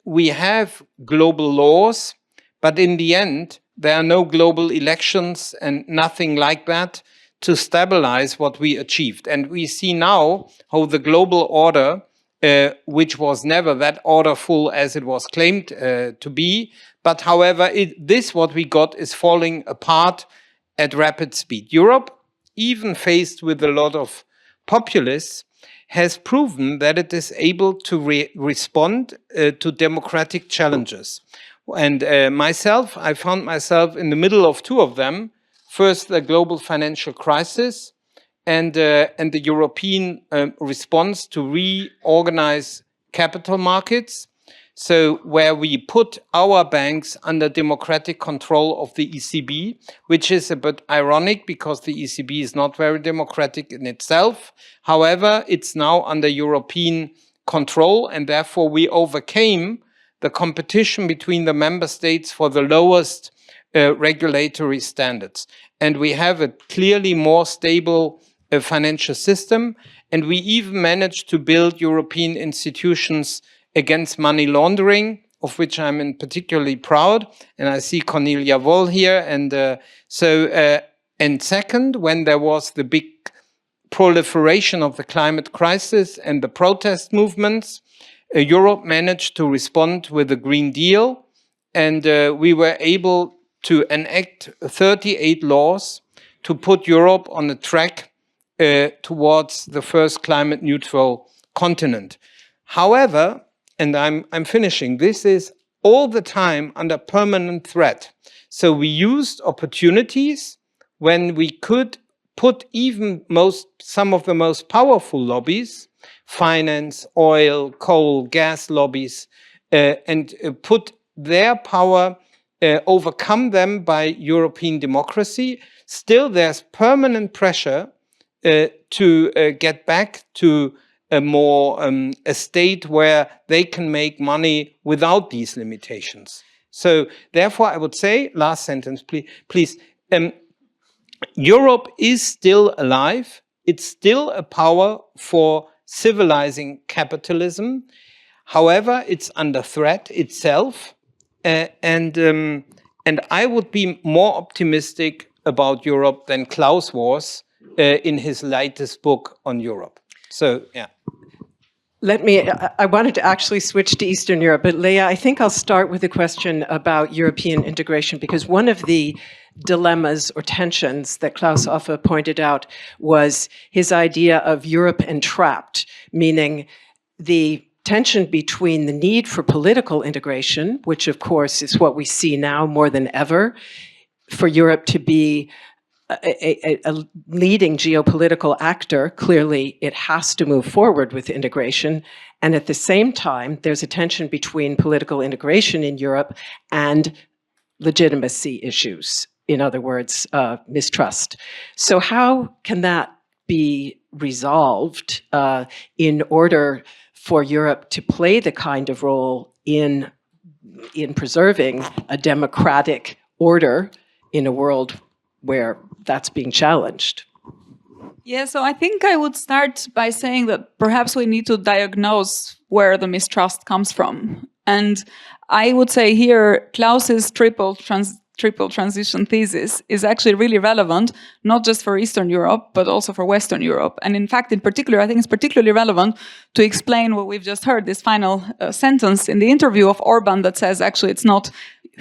we have global laws, but in the end, there are no global elections and nothing like that to stabilize what we achieved. And we see now how the global order, which was never that orderful as it was claimed to be, but however, this what we got is falling apart at rapid speed. Europe, even faced with a lot of populists, has proven that it is able to respond to democratic challenges. And myself, I found myself in the middle of two of them. First, the global financial crisis and the European response to reorganize capital markets. So where we put our banks under democratic control of the ECB, which is a bit ironic because the ECB is not very democratic in itself. However, it's now under European control, and therefore we overcame the competition between the member states for the lowest regulatory standards. And we have a clearly more stable financial system, and we even managed to build European institutions against money laundering, of which I'm particularly proud. And I see Cornelia Woll here. And and second, when there was the big proliferation of the climate crisis and the protest movements, Europe managed to respond with the Green Deal. And we were able to enact 38 laws to put Europe on a track towards the first climate neutral continent. However, and I'm finishing, this is all the time under permanent threat. So we used opportunities when we could put even some of the most powerful lobbies, finance, oil, coal, gas lobbies, and put their power, overcome them by European democracy. Still, there's permanent pressure to get back to a state where they can make money without these limitations. So therefore, I would say, last sentence, please, Europe is still alive. It's still a power for civilizing capitalism. However, it's under threat itself. And I would be more optimistic about Europe than Claus was in his latest book on Europe. So, yeah. I wanted to actually switch to Eastern Europe, but Leah, I think I'll start with a question about European integration, because one of the dilemmas or tensions that Claus Offe pointed out was his idea of Europe entrapped, meaning the tension between the need for political integration, which of course is what we see now more than ever, for Europe to be a leading geopolitical actor. Clearly, it has to move forward with integration. And at the same time, there's a tension between political integration in Europe and legitimacy issues. In other words, mistrust. So how can that be resolved in order for Europe to play the kind of role in preserving a democratic order in a world where that's being challenged? Yeah, so I think I would start by saying that perhaps we need to diagnose where the mistrust comes from. And I would say here, Klaus's triple transition thesis is actually really relevant, not just for Eastern Europe, but also for Western Europe. And in fact, in particular, I think it's particularly relevant to explain what we've just heard, this final sentence in the interview of Orban that says, actually,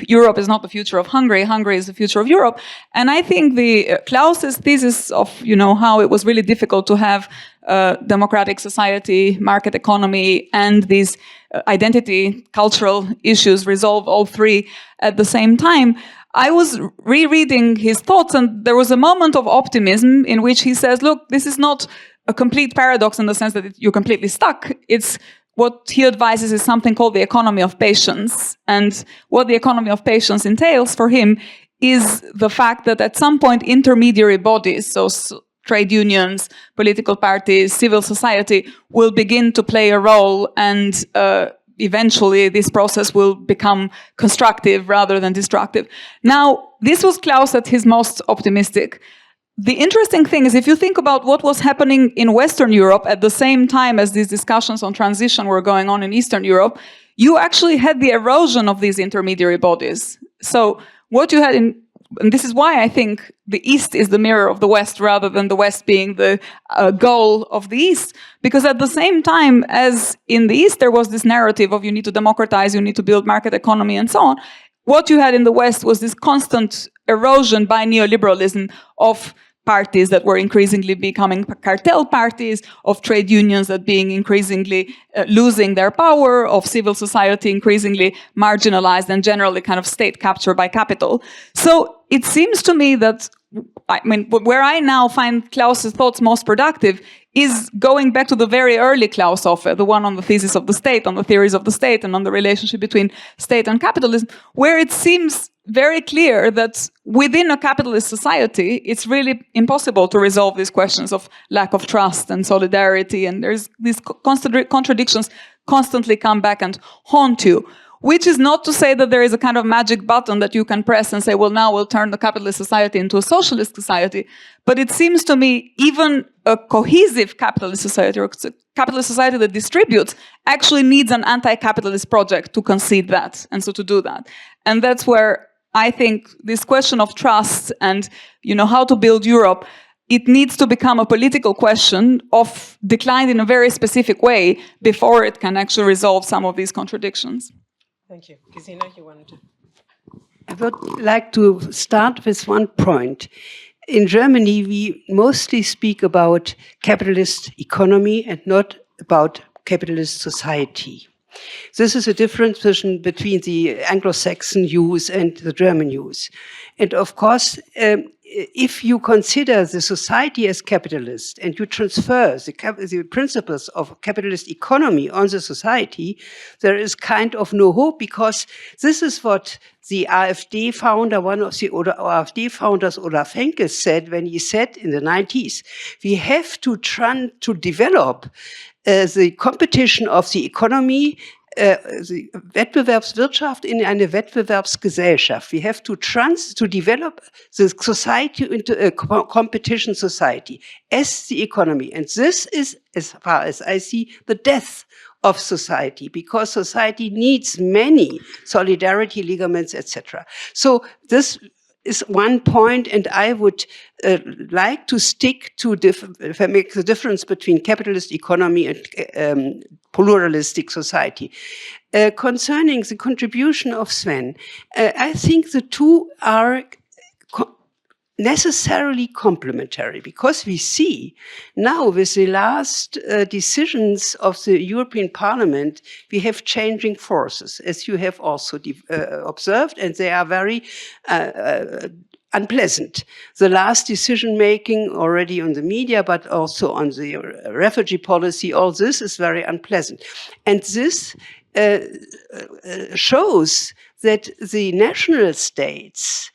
Europe is not the future of Hungary. Hungary is the future of Europe. And I think the Klaus's thesis of, how it was really difficult to have democratic society, market economy, and these identity, cultural issues resolve all three at the same time. I was rereading his thoughts, and there was a moment of optimism in which he says, look, this is not a complete paradox in the sense that you're completely stuck. It's what he advises is something called the economy of patience. And what the economy of patience entails for him is the fact that at some point intermediary bodies, so trade unions, political parties, civil society, will begin to play a role, and eventually this process will become constructive rather than destructive. Now, this was Klaus at his most optimistic. The interesting thing is, if you think about what was happening in Western Europe at the same time as these discussions on transition were going on in Eastern Europe, you actually had the erosion of these intermediary bodies. So what you had and this is why I think the East is the mirror of the West rather than the West being the goal of the East. Because at the same time as in the East, there was this narrative of you need to democratize, you need to build market economy and so on. What you had in the West was this constant erosion by neoliberalism of parties that were increasingly becoming cartel parties, of trade unions that being increasingly losing their power, of civil society increasingly marginalized, and generally kind of state capture by capital. So it seems to me that, where I now find Klaus's thoughts most productive is going back to the very early Claus Offe, the one on the thesis of the state, on the theories of the state, and on the relationship between state and capitalism, where it seems very clear that within a capitalist society, it's really impossible to resolve these questions of lack of trust and solidarity, and there's these contradictions constantly come back and haunt you. Which is not to say that there is a kind of magic button that you can press and say, well, now we'll turn the capitalist society into a socialist society. But it seems to me even a cohesive capitalist society, or a capitalist society that distributes, actually needs an anti-capitalist project to concede that, and so to do that. And that's where I think this question of trust and, how to build Europe, it needs to become a political question of declined in a very specific way before it can actually resolve some of these contradictions. Thank you. Gesine, you wanted to? I would like to start with one point. In Germany, we mostly speak about capitalist economy and not about capitalist society. This is a difference between the Anglo-Saxon use and the German use. And of course, if you consider the society as capitalist and you transfer the principles of capitalist economy on the society, there is kind of no hope, because this is what the AfD founder, one of the AfD founders, Olaf Henke, said when he said in the 90s, we have to develop the competition of the economy, the Wettbewerbswirtschaft in eine Wettbewerbsgesellschaft. We have to develop the society into a competition society as the economy. And this is, as far as I see, the death of society, because society needs many solidarity ligaments, etc. So this is one point, and I would like to stick to make the difference between capitalist economy and pluralistic society. Concerning the contribution of Sven, I think the two are necessarily complementary, because we see now with the last decisions of the European Parliament, we have changing forces, as you have also observed, and they are very unpleasant. The last decision-making already on the media, but also on the refugee policy, all this is very unpleasant. And this shows that the national states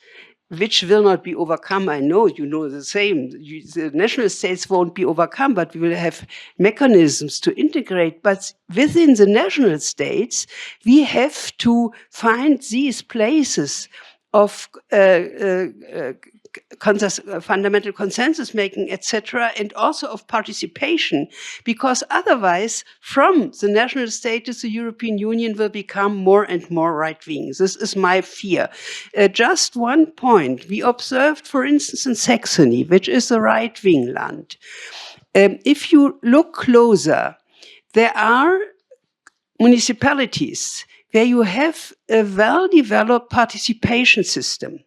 which will not be overcome. I know you know the same. The national states won't be overcome, but we will have mechanisms to integrate. But within the national states, we have to find these places of fundamental consensus making, etc., and also of participation, because otherwise, from the national states, the European Union will become more and more right-wing. This is my fear. Just one point. We observed, for instance, in Saxony, which is a right-wing land. If you look closer, there are municipalities where you have a well-developed participation system.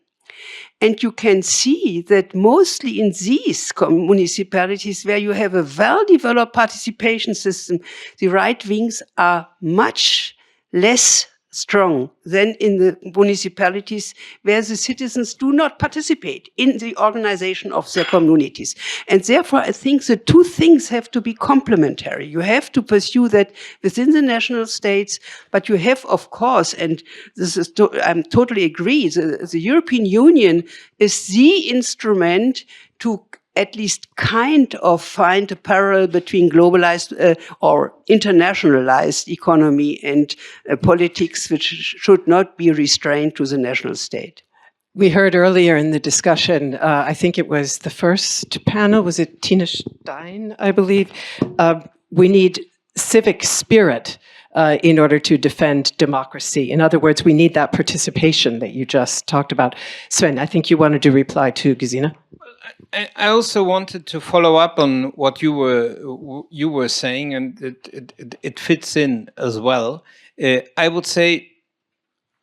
And you can see that mostly in these municipalities where you have a well-developed participation system, the right wings are much less strong than in the municipalities where the citizens do not participate in the organization of their communities. And therefore, I think the two things have to be complementary. You have to pursue that within the national states, but you have, of course, and this is I totally agree, the European Union is the instrument to at least kind of find a parallel between globalized or internationalized economy and politics, which should not be restrained to the national state. We heard earlier in the discussion, I think it was the first panel, was it Tina Stein, I believe? We need civic spirit in order to defend democracy. In other words, we need that participation that you just talked about. Sven, I think you wanted to reply to Gesine. I also wanted to follow up on what you were saying, and it fits in as well. I would say,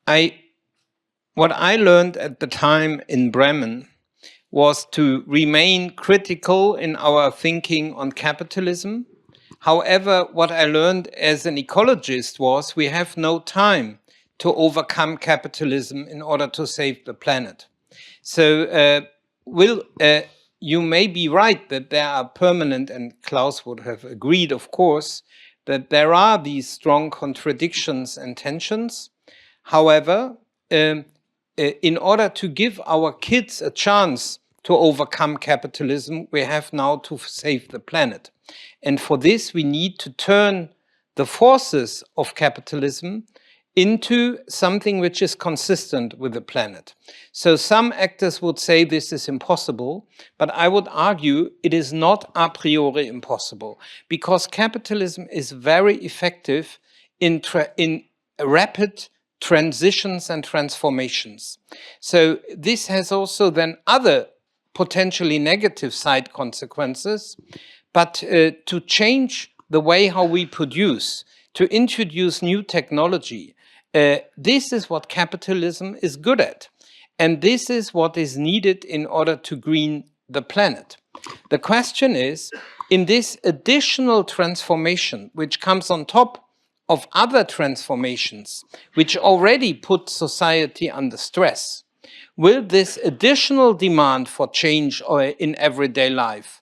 what I learned at the time in Bremen was to remain critical in our thinking on capitalism. However, what I learned as an ecologist was we have no time to overcome capitalism in order to save the planet. So, you may be right that there are permanent, and Claus would have agreed, of course, that there are these strong contradictions and tensions. However, in order to give our kids a chance to overcome capitalism, we have now to save the planet. And for this, we need to turn the forces of capitalism into something which is consistent with the planet. So some actors would say this is impossible, but I would argue it is not a priori impossible, because capitalism is very effective in rapid transitions and transformations. So this has also then other potentially negative side consequences, but to change the way how we produce, to introduce new technology, this is what capitalism is good at. And this is what is needed in order to green the planet. The question is, in this additional transformation, which comes on top of other transformations, which already put society under stress, will this additional demand for change in everyday life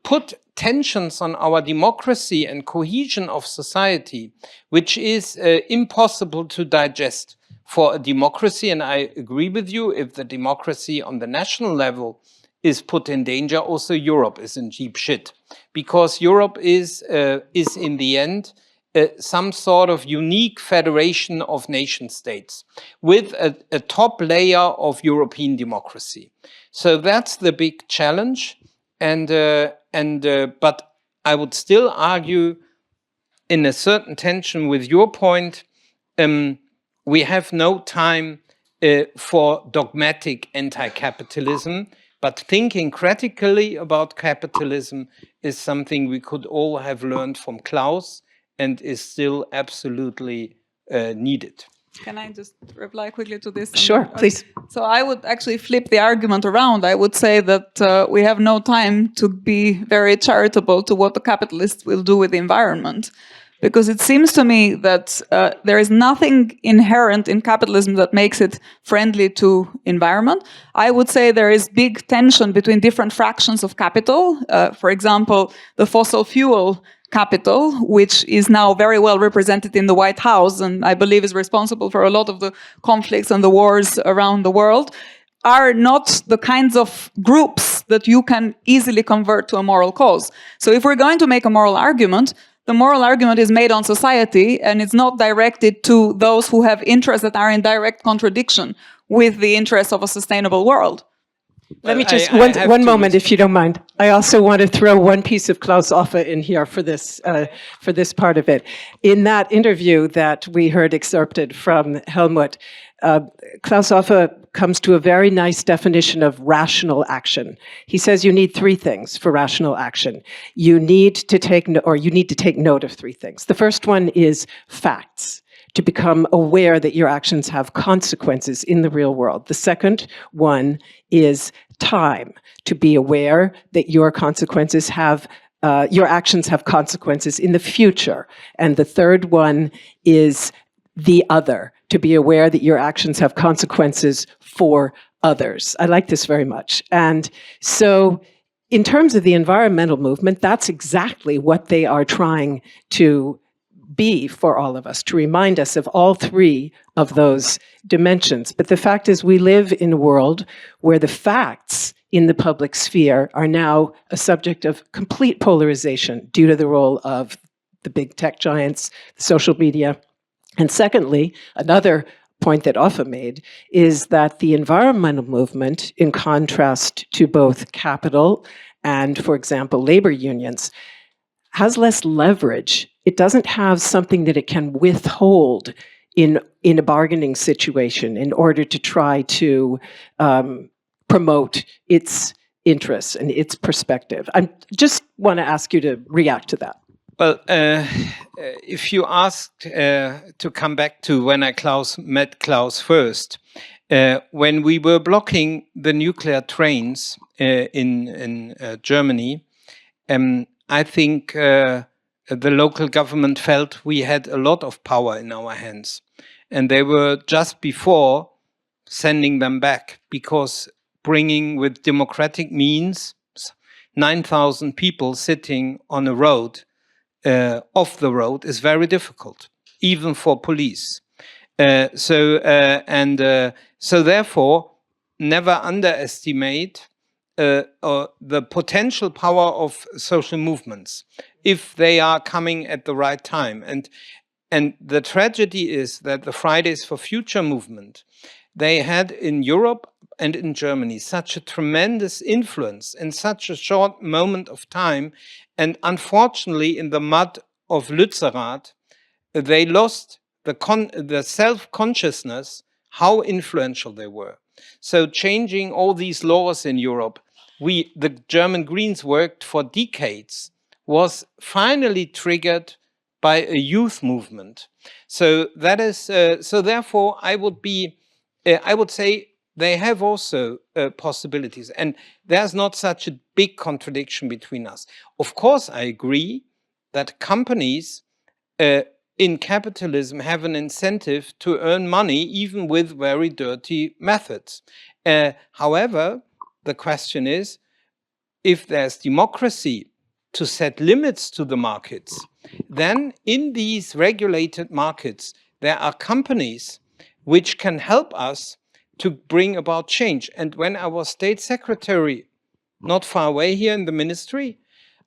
put tensions on our democracy and cohesion of society, which is impossible to digest for a democracy? And I agree with you, if the democracy on the national level is put in danger, also Europe is in deep shit, because Europe is in the end some sort of unique federation of nation states with a top layer of European democracy. So that's the big challenge. But I would still argue, in a certain tension with your point, we have no time for dogmatic anti-capitalism, but thinking critically about capitalism is something we could all have learned from Claus and is still absolutely needed. Can I just reply quickly to this? Sure, please. So I would actually flip the argument around. I would say that we have no time to be very charitable to what the capitalists will do with the environment. Because it seems to me that there is nothing inherent in capitalism that makes it friendly to environment. I would say there is big tension between different fractions of capital. For example, the fossil fuel capital, which is now very well represented in the White House, and I believe is responsible for a lot of the conflicts and the wars around the world, are not the kinds of groups that you can easily convert to a moral cause. So if we're going to make a moral argument, the moral argument is made on society, and it's not directed to those who have interests that are in direct contradiction with the interests of a sustainable world. Let me just, one moment, if you don't mind. I also want to throw one piece of Claus Offe in here for this part of it. In that interview that we heard excerpted from Helmut, Claus Offe comes to a very nice definition of rational action. He says you need three things for rational action. You need to take note of three things. The first one is facts, to become aware that your actions have consequences in the real world. The second one is time, to be aware that your actions have consequences in the future. And the third one is the other, to be aware that your actions have consequences for others. I like this very much. And so in terms of the environmental movement, that's exactly what they are trying to be for all of us, to remind us of all three of those dimensions. But the fact is, we live in a world where the facts in the public sphere are now a subject of complete polarization due to the role of the big tech giants, social media. And secondly, another point that Offe made is that the environmental movement, in contrast to both capital and, for example, labor unions, has less leverage. It doesn't have something that it can withhold in a bargaining situation in order to try to promote its interests and its perspective. I just want to ask you to react to that. Well, if you asked to come back to when I met Claus first, when we were blocking the nuclear trains in Germany, I think the local government felt we had a lot of power in our hands. And they were just before sending them back, because bringing with democratic means 9,000 people sitting on a road, off the road, is very difficult, even for police. So therefore, never underestimate the potential power of social movements if they are coming at the right time. And the tragedy is that the Fridays for Future movement, they had in Europe and in Germany such a tremendous influence in such a short moment of time. And unfortunately, in the mud of Lützerath, they lost the self-consciousness, how influential they were. So changing all these laws in Europe, the German Greens worked for decades, was finally triggered by a youth movement. So that is, so therefore I would say they have also possibilities, and there's not such a big contradiction between us. Of course, I agree that companies in capitalism have an incentive to earn money even with very dirty methods. However, the question is, if there's democracy to set limits to the markets, then in these regulated markets, there are companies which can help us to bring about change. And when I was state secretary, not far away here in the ministry,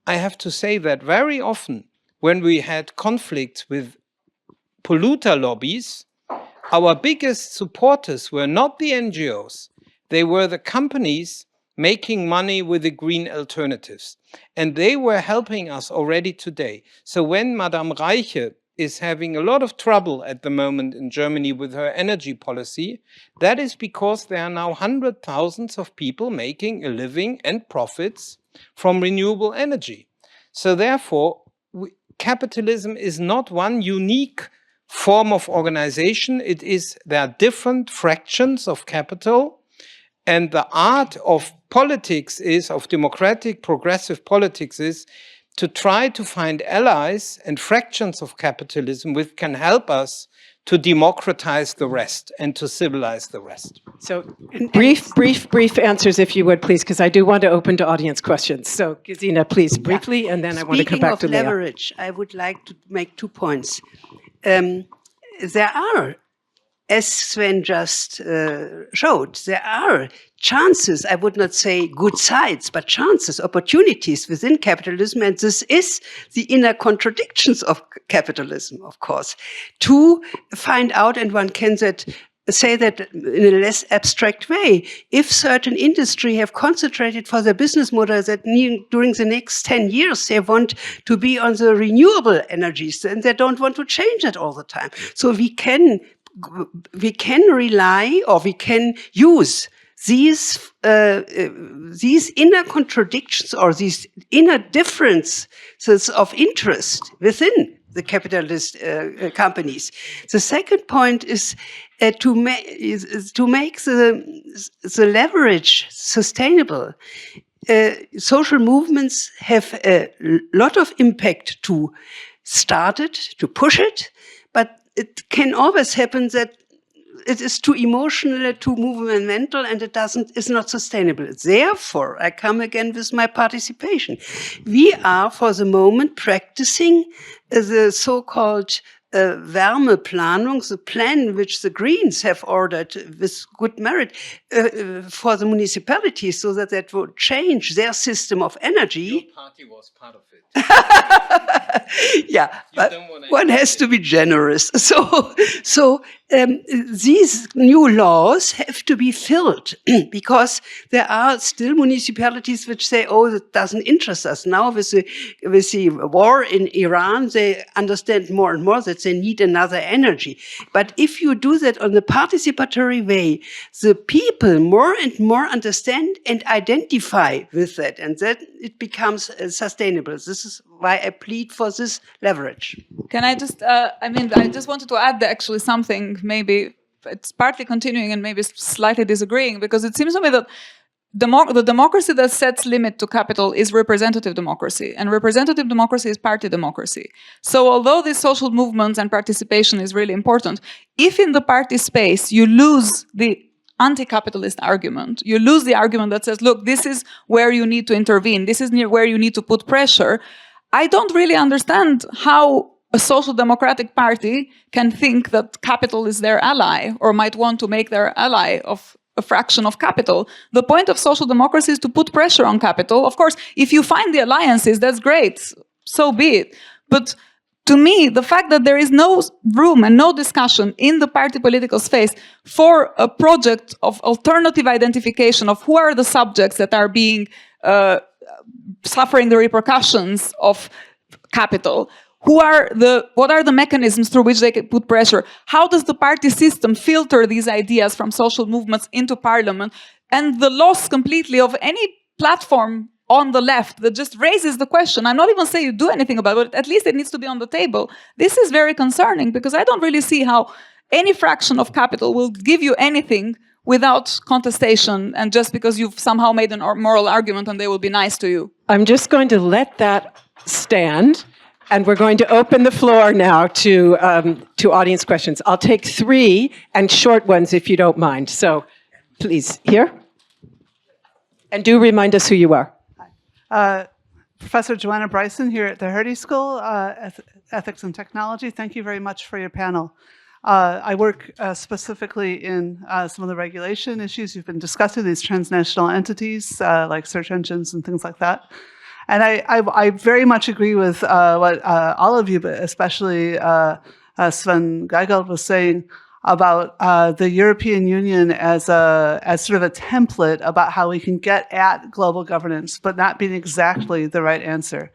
I have to say that very often when we had conflicts with polluter lobbies, our biggest supporters were not the NGOs, they were the companies making money with the green alternatives. And they were helping us already today. So when Madame Reiche is having a lot of trouble at the moment in Germany with her energy policy, that is because there are now hundreds of thousands of people making a living and profits from renewable energy. So therefore, capitalism is not one unique form of organization. There are different fractions of capital, and the art of politics of democratic progressive politics is to try to find allies and fractions of capitalism which can help us to democratize the rest and to civilize the rest. So brief answers, if you would, please, because I do want to open to audience questions. So, Gesine, please, briefly, and then I want to come back to Leah. Speaking of leverage, I would like to make 2 points. There are, as Sven just showed, there are chances, I would not say good sides, but chances, opportunities within capitalism, and this is the inner contradictions of capitalism, of course, to find out, and one can say that in a less abstract way, if certain industry have concentrated for their business model that during the next 10 years they want to be on the renewable energies, and they don't want to change it all the time. So we can rely, or we can use these inner contradictions or these inner differences of interest within the capitalist companies. The second point is to make the leverage sustainable. Social movements have a lot of impact to start it, to push it, but it can always happen that it is too emotional, too movemental, and is not sustainable. Therefore, I come again with my participation. We are, for the moment, practicing the so-called Wärmeplanung, the plan which the Greens have ordered with good merit for the municipalities, so that that would change their system of energy. Your party was part of it. Yeah, but one has to be generous. So these new laws have to be filled because there are still municipalities which say, "Oh, that doesn't interest us." Now with the war in Iran, they understand more and more that they need another energy. But if you do that on the participatory way, the people more and more understand and identify with that, and then it becomes sustainable. This is why I plead for this leverage. Can I just, I just wanted to add actually something, maybe it's partly continuing and maybe slightly disagreeing, because it seems to me that the democracy that sets limit to capital is representative democracy, and representative democracy is party democracy. So although these social movements and participation is really important, if in the party space you lose the anti-capitalist argument, you lose the argument that says, look, this is where you need to intervene, this is where you need to put pressure, I don't really understand how a social democratic party can think that capital is their ally or might want to make their ally of a fraction of capital. The point of social democracy is to put pressure on capital. Of course, if you find the alliances, that's great, so be it. But to me, the fact that there is no room and no discussion in the party political space for a project of alternative identification of who are the subjects that are being suffering the repercussions of capital, what are the mechanisms through which they can put pressure? How does the party system filter these ideas from social movements into parliament? And the loss completely of any platform on the left that just raises the question. I'm not even saying you do anything about it, but at least it needs to be on the table. This is very concerning because I don't really see how any fraction of capital will give you anything without contestation and just because you've somehow made a moral argument and they will be nice to you. I'm just going to let that stand. And we're going to open the floor now to audience questions. I'll take 3 and short ones if you don't mind. So please, here. And do remind us who you are. Professor Joanna Bryson here at the Hertie School, Ethics and Technology. Thank you very much for your panel. I work specifically in some of the regulation issues you've been discussing, these transnational entities like search engines and things like that. And I very much agree with what all of you, but especially Sven Giegold was saying about the European Union as sort of a template about how we can get at global governance, but not being exactly the right answer.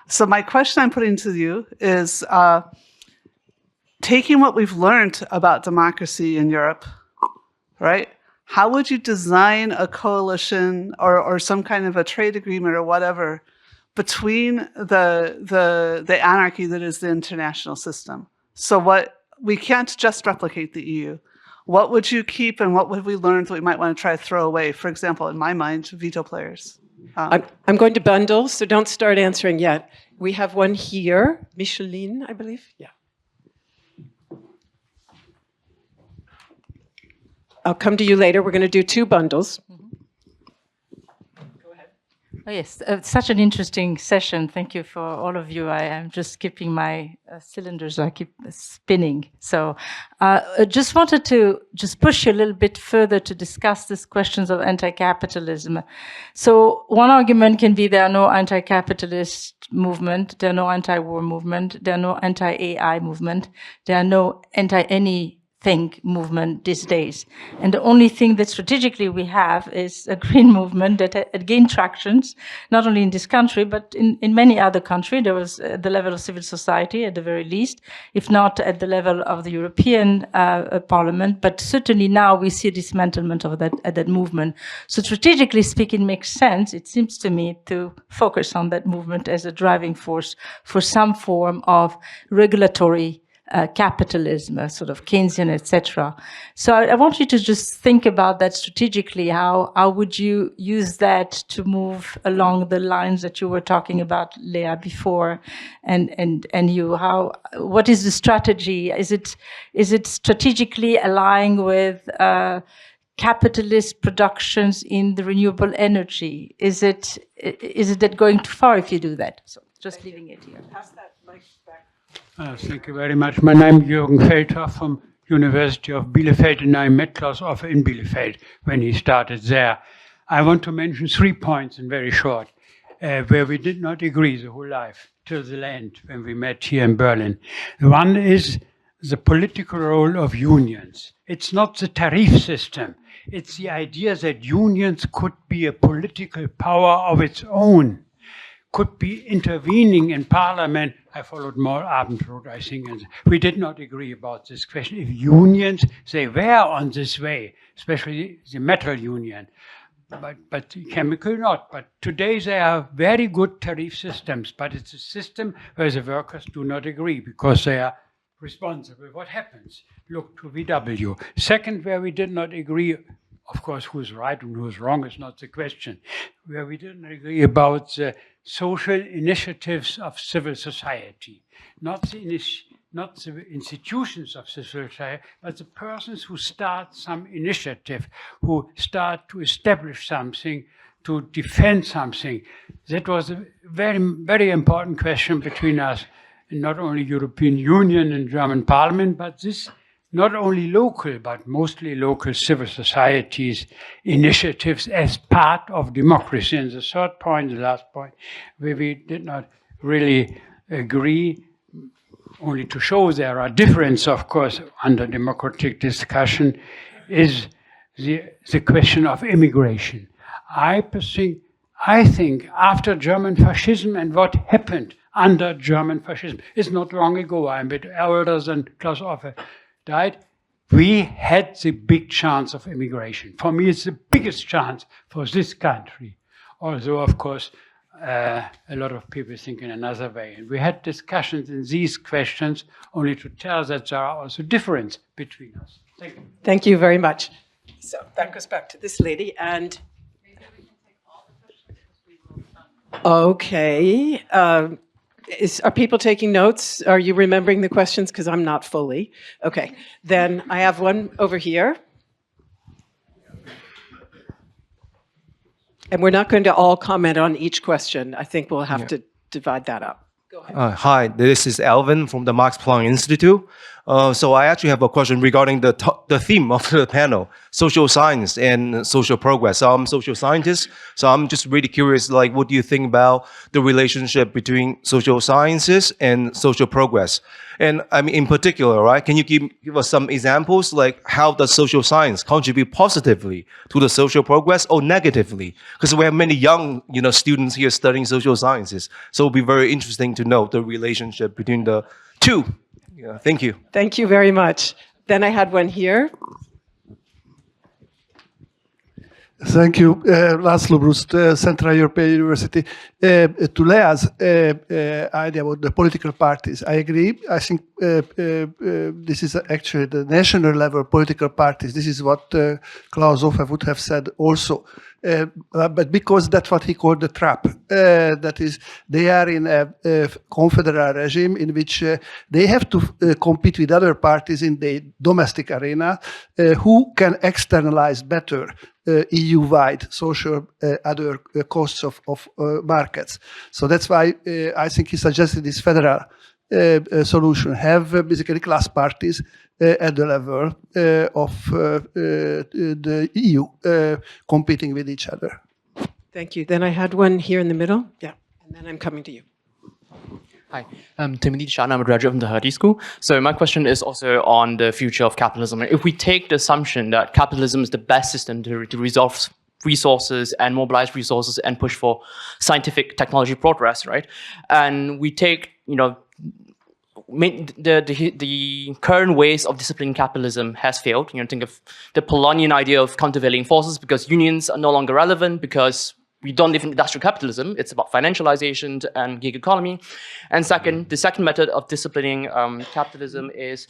So my question I'm putting to you is, taking what we've learned about democracy in Europe, right? How would you design a coalition or some kind of a trade agreement or whatever between the anarchy that is the international system? So we can't just replicate the EU. What would you keep and what would we learn that we might want to try to throw away? For example, in my mind, veto players. I'm going to bundle, so don't start answering yet. We have one here, Micheline, I believe. Yeah. I'll come to you later. We're going to do 2 bundles. Oh, yes, such an interesting session. Thank you for all of you. I am just keeping my cylinders, I keep spinning. So I just wanted to just push you a little bit further to discuss these questions of anti-capitalism. So one argument can be there are no anti-capitalist movement, there are no anti-war movement, there are no anti-AI movement, there are no anti-any think movement these days. And the only thing that strategically we have is a green movement that had gained tractions, not only in this country, but in many other countries. There was at the level of civil society, at the very least, if not at the level of the European Parliament. But certainly now we see a dismantlement of that movement. So strategically speaking, it makes sense, it seems to me, to focus on that movement as a driving force for some form of regulatory capitalism, sort of Keynesian, etc. So I want you to just think about that strategically. How would you use that to move along the lines that you were talking about, Leah, before, and you? What is the strategy? Is it strategically aligning with capitalist productions in the renewable energy? Is it that going too far if you do that? So just leaving it here. Pass that mic back. Thank you very much. My name is Jürgen Feldhoff from University of Bielefeld, and I met Claus Offe in Bielefeld when he started there. I want to mention 3 points in very short, where we did not agree the whole life till the end when we met here in Berlin. One is the political role of unions. It's not the tariff system. It's the idea that unions could be a political power of its own, could be intervening in parliament. I followed more Abendbrot, I think, and we did not agree about this question. If unions, they were on this way, especially the metal union, but chemical not. But today they are very good tariff systems, but it's a system where the workers do not agree because they are responsible. What happens? Look to VW. Second, where we did not agree, of course, who's right and who's wrong is not the question, where we didn't agree about the social initiatives of civil society, not the institutions of civil society, but the persons who start some initiative, who start to establish something, to defend something. That was a very, very important question between us, not only European Union and German Parliament, but this not only local, but mostly local civil societies, initiatives as part of democracy. And the third point, the last point, where we did not really agree, only to show there are differences, of course, under democratic discussion, is the question of immigration. I think after German fascism and what happened under German fascism, it's not long ago, I'm a bit older than Claus Offe died, we had the big chance of immigration. For me, it's the biggest chance for this country. Although, of course, a lot of people think in another way. And we had discussions in these questions only to tell that there are also differences between us. Thank you. Thank you very much. So that goes back to this lady. And Maybe we can take all the questions as we will. okay. Are people taking notes? Are you remembering the questions? Because I'm not fully. Okay. Then I have one over here. And we're not going to all comment on each question. I think we'll have to divide that up. Go ahead. Hi, this is Alvin from the Max Planck Institute. So I actually have a question regarding the theme of the panel, social science and social progress. So I'm a social scientist, so I'm just really curious, like, what do you think about the relationship between social sciences and social progress? And I mean, in particular, right, can you give us some examples, like how does social science contribute positively to the social progress or negatively? Because we have many young, students here studying social sciences. So it'll be very interesting to know the relationship between the two. Yeah, thank you. Thank you very much. Then I had one here. Thank you, Laszlo Brust, Central European University. To Lea's idea about the political parties, I agree. I think this is actually the national level political parties. This is what Claus Offe would have said also. But because that's what he called the trap. That is, they are in a confederal regime in which they have to compete with other parties in the domestic arena who can externalize better EU-wide social other costs of markets. So that's why I think he suggested this federal solution, have basically class parties at the level of the EU competing with each other. Thank you. Then I had one here in the middle. Yeah, and then I'm coming to you. Hi, I'm Timothy Schwan. I'm a graduate from the Hertie School. So my question is also on the future of capitalism. If we take the assumption that capitalism is the best system to resolve resources and mobilize resources and push for scientific technology progress, right? And we take, the current ways of disciplining capitalism has failed. Think of the Polanyian idea of countervailing forces, because unions are no longer relevant, because we don't live in industrial capitalism. It's about financialization and gig economy. And second, the second method of disciplining capitalism is,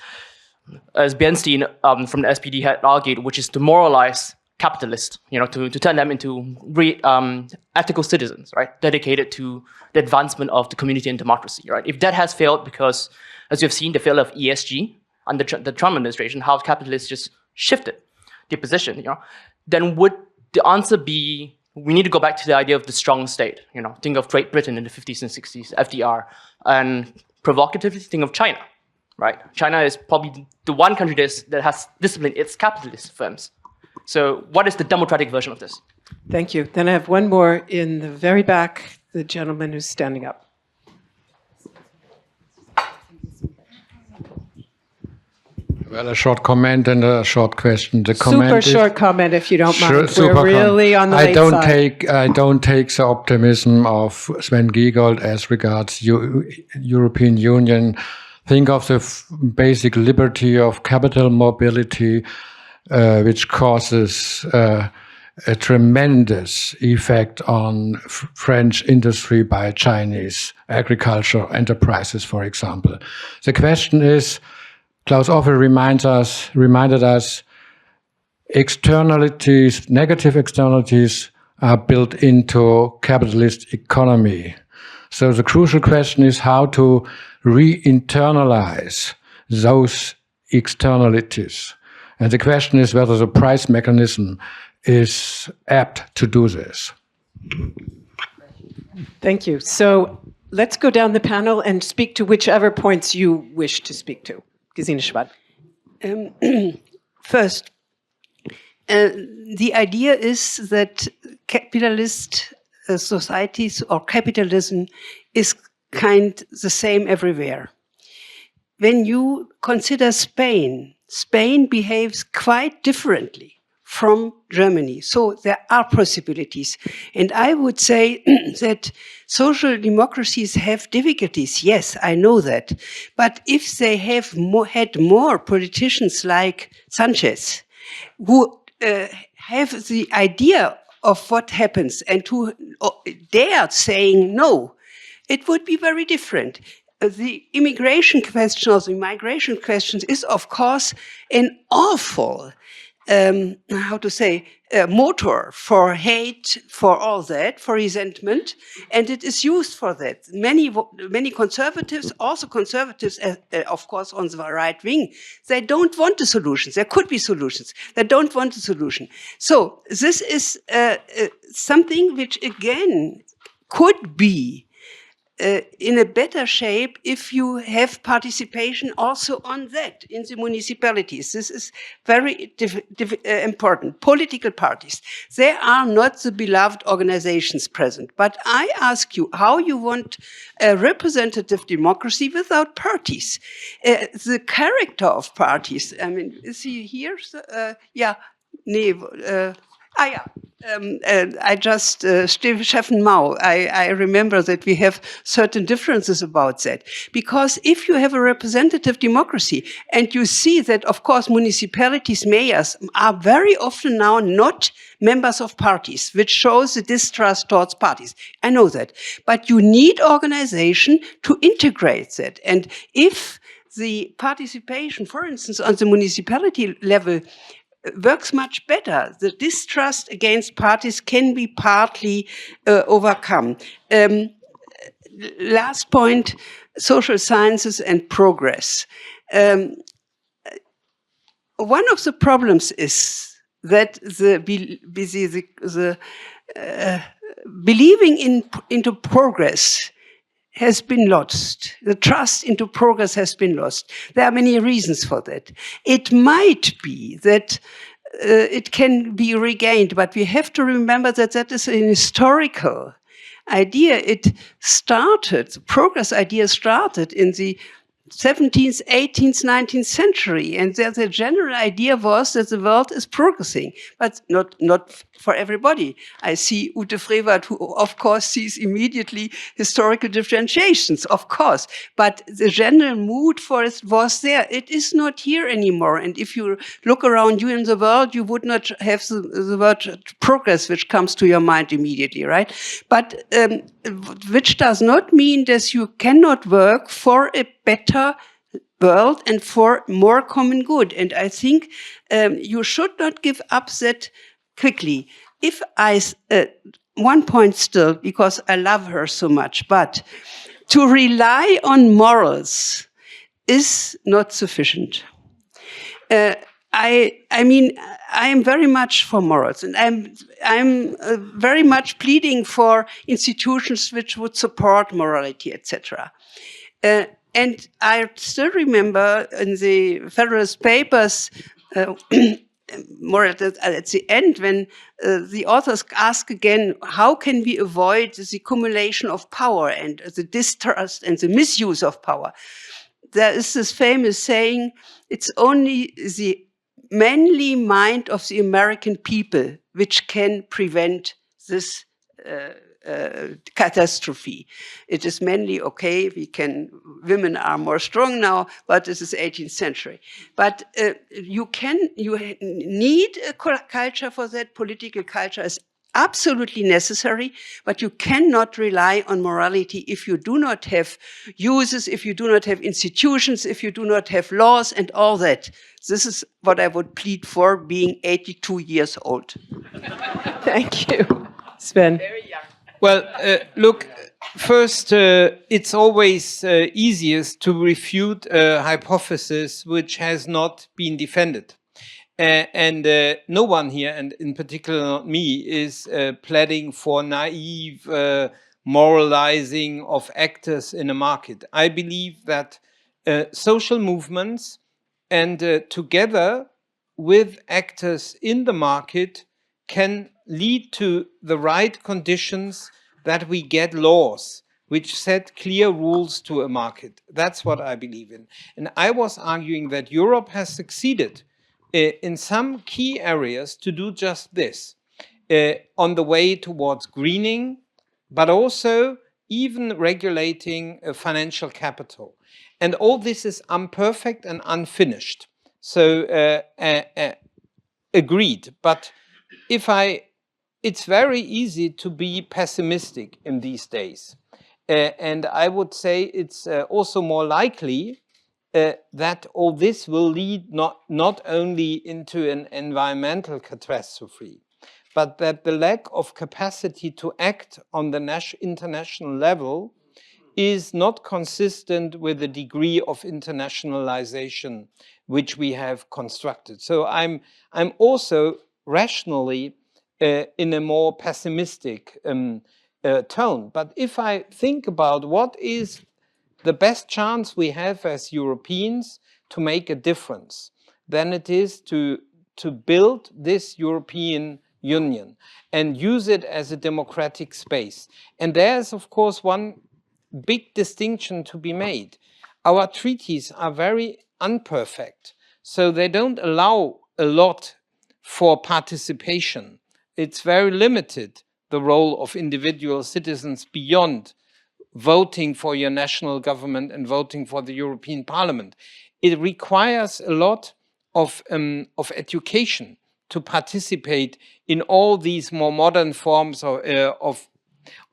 as Bernstein from the SPD had argued, which is to moralize capitalists, to turn them into ethical citizens, right? Dedicated to the advancement of the community and democracy, right? If that has failed, because as you've seen, the failure of ESG under the Trump administration, how capitalists just shifted their position, then would the answer be, we need to go back to the idea of the strong state, think of Great Britain in the 50s and 60s, FDR, and provocatively think of China, right? China is probably the one country that has disciplined its capitalist firms. So what is the democratic version of this? Thank you. Then I have one more in the very back, the gentleman who's standing up. Well, a short comment and a short question. The Super short comment, if you don't mind. We're really on the late side. I don't take the optimism of Sven Giegold as regards European Union. Think of the basic liberty of capital mobility, which causes a tremendous effect on French industry by Chinese agricultural enterprises, for example. The question is, Claus Offe reminded us, externalities, negative externalities are built into capitalist economy. So the crucial question is how to re-internalize those externalities. And the question is whether the price mechanism is apt to do this. Thank you. So let's go down the panel and speak to whichever points you wish to speak to. Gesine Schwan. First, the idea is that capitalist societies or capitalism is the same everywhere. When you consider Spain, Spain behaves quite differently from Germany. So there are possibilities. And I would say that social democracies have difficulties. Yes, I know that. But if they have had more politicians like Sanchez, who have the idea of what happens and who dare saying no, it would be very different. The immigration question or the migration question is, of course, an awful motor for hate, for all that, for resentment, and it is used for that. Many conservatives, also conservatives, of course, on the right wing, they don't want the solutions. There could be solutions. They don't want the solution. So this is something which, again, could be in a better shape if you have participation also on that in the municipalities. This is very important. Political parties, they are not the beloved organizations present. But I ask you how you want a representative democracy without parties. The character of parties, I mean, is he here? Yeah. I just, Steffen Mau, I remember that we have certain differences about that. Because if you have a representative democracy, and you see that, of course, municipalities, mayors are very often now not members of parties, which shows the distrust towards parties. I know that. But you need organization to integrate that. And if the participation, for instance, on the municipality level, works much better. The distrust against parties can be partly overcome. Last point, social sciences and progress. One of the problems is that believing into progress has been lost. The trust into progress has been lost. There are many reasons for that. It might be that it can be regained, but we have to remember that that is an historical idea. It started, the progress idea started in the 17th, 18th, 19th century. And the general idea was that the world is progressing, but not for everybody. I see Ute Frevert, who of course sees immediately historical differentiations, of course. But the general mood for it was there. It is not here anymore. And if you look around you in the world, you would not have the word progress, which comes to your mind immediately, right? But which does not mean that you cannot work for a better world and for more common good. And I think you should not give up that quickly. If one point still, because I love her so much, but to rely on morals is not sufficient. I mean, I am very much for morals, and I'm very much pleading for institutions which would support morality, etc. And I still remember in the Federalist Papers, more at the end, when the authors ask again, how can we avoid the accumulation of power and the distrust and the misuse of power? There is this famous saying, it's only the manly mind of the American people which can prevent this catastrophe. It is mainly okay. Women are more strong now, but this is 18th century. But you need a culture for that. Political culture is absolutely necessary, but you cannot rely on morality if you do not have uses, if you do not have institutions, if you do not have laws and all that. This is what I would plead for, being 82 years old. Thank you, Sven. Very young. Well, look, first, it's always easiest to refute a hypothesis which has not been defended. And no one here, and in particular not me, is pleading for naive moralizing of actors in a market. I believe that social movements and together with actors in the market can lead to the right conditions that we get laws which set clear rules to a market. That's what I believe in. And I was arguing that Europe has succeeded in some key areas to do just this, on the way towards greening, but also even regulating financial capital. And all this is imperfect and unfinished. So agreed. But it's very easy to be pessimistic in these days. And I would say it's also more likely that all this will lead not only into an environmental catastrophe, but that the lack of capacity to act on the international level is not consistent with the degree of internationalization which we have constructed. So I'm also rationally in a more pessimistic tone. But if I think about what is the best chance we have as Europeans to make a difference, then it is to build this European Union and use it as a democratic space. And there's, of course, one big distinction to be made. Our treaties are very imperfect, so they don't allow a lot for participation it's very limited, the role of individual citizens beyond voting for your national government and voting for the European Parliament. It requires a lot of education to participate in all these more modern forms of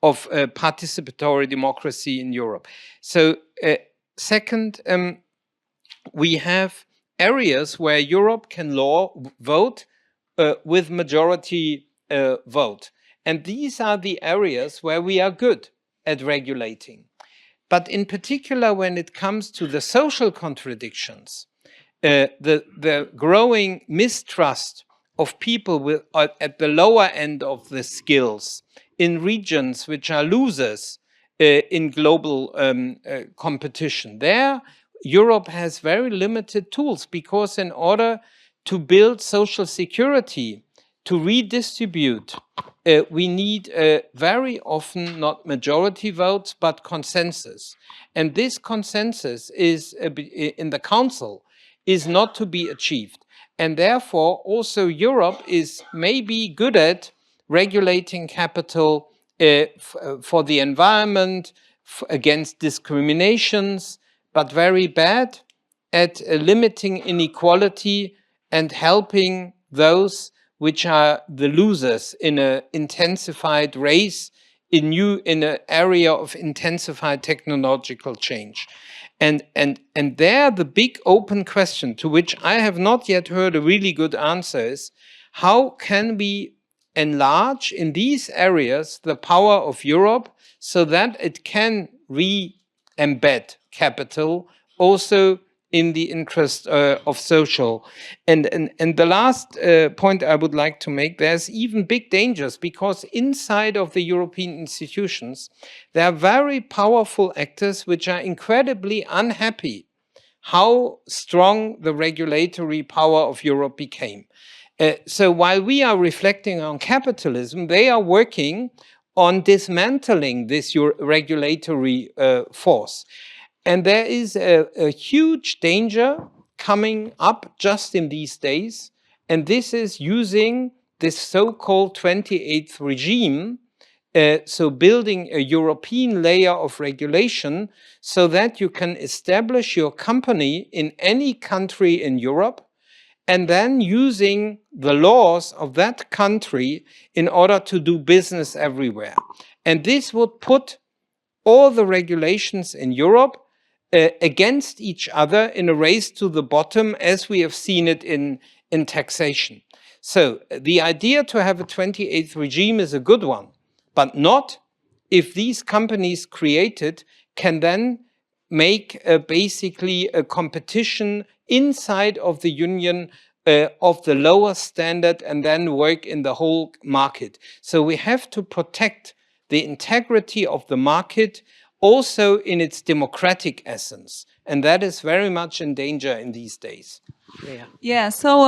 participatory democracy in Europe. So second, we have areas where Europe can vote with majority vote. And these are the areas where we are good at regulating. But in particular, when it comes to the social contradictions, the growing mistrust of people at the lower end of the skills in regions which are losers in global competition, there Europe has very limited tools, because in order to build social security, to redistribute, we need very often not majority votes, but consensus. And this consensus is in the Council is not to be achieved. And therefore, also Europe is maybe good at regulating capital for the environment, against discriminations, but very bad at limiting inequality and helping those which are the losers in an intensified race in an area of intensified technological change. And there the big open question, to which I have not yet heard a really good answer, is how can we enlarge in these areas the power of Europe so that it can re-embed capital also in the interest of social. And the last point I would like to make, there's even big dangers, because inside of the European institutions, there are very powerful actors which are incredibly unhappy how strong the regulatory power of Europe became. So while we are reflecting on capitalism, they are working on dismantling this regulatory force. And there is a huge danger coming up just in these days, and this is using this so-called 28th regime, so building a European layer of regulation so that you can establish your company in any country in Europe, and then using the laws of that country in order to do business everywhere. And this would put all the regulations in Europe against each other in a race to the bottom, as we have seen it in taxation. So the idea to have a 28th regime is a good one, but not if these companies created can then make basically a competition inside of the union of the lower standard and then work in the whole market. So we have to protect the integrity of the market also in its democratic essence. And that is very much in danger in these days. Yeah, so